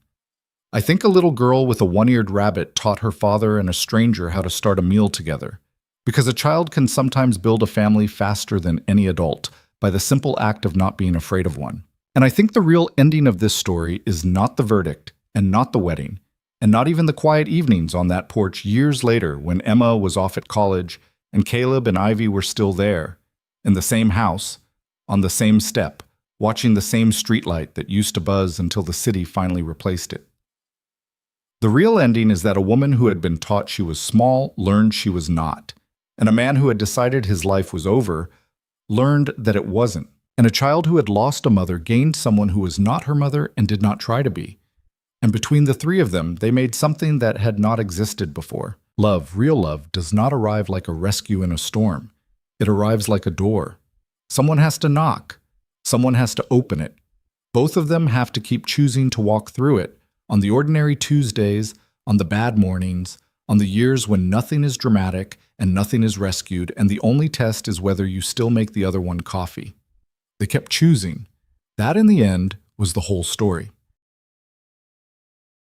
I think a little girl with a one-eared rabbit taught her father and a stranger how to start a meal together, because a child can sometimes build a family faster than any adult by the simple act of not being afraid of one. And I think the real ending of this story is not the verdict, and not the wedding, and not even the quiet evenings on that porch years later when Emma was off at college and Caleb and Ivy were still there, in the same house, on the same step, watching the same streetlight that used to buzz until the city finally replaced it. The real ending is that a woman who had been taught she was small learned she was not, and a man who had decided his life was over learned that it wasn't, and a child who had lost a mother gained someone who was not her mother and did not try to be. And between the three of them, they made something that had not existed before. Love, real love, does not arrive like a rescue in a storm. It arrives like a door. Someone has to knock. Someone has to open it. Both of them have to keep choosing to walk through it, on the ordinary Tuesdays, on the bad mornings, on the years when nothing is dramatic and nothing is rescued, and the only test is whether you still make the other one coffee. They kept choosing. That, in the end, was the whole story.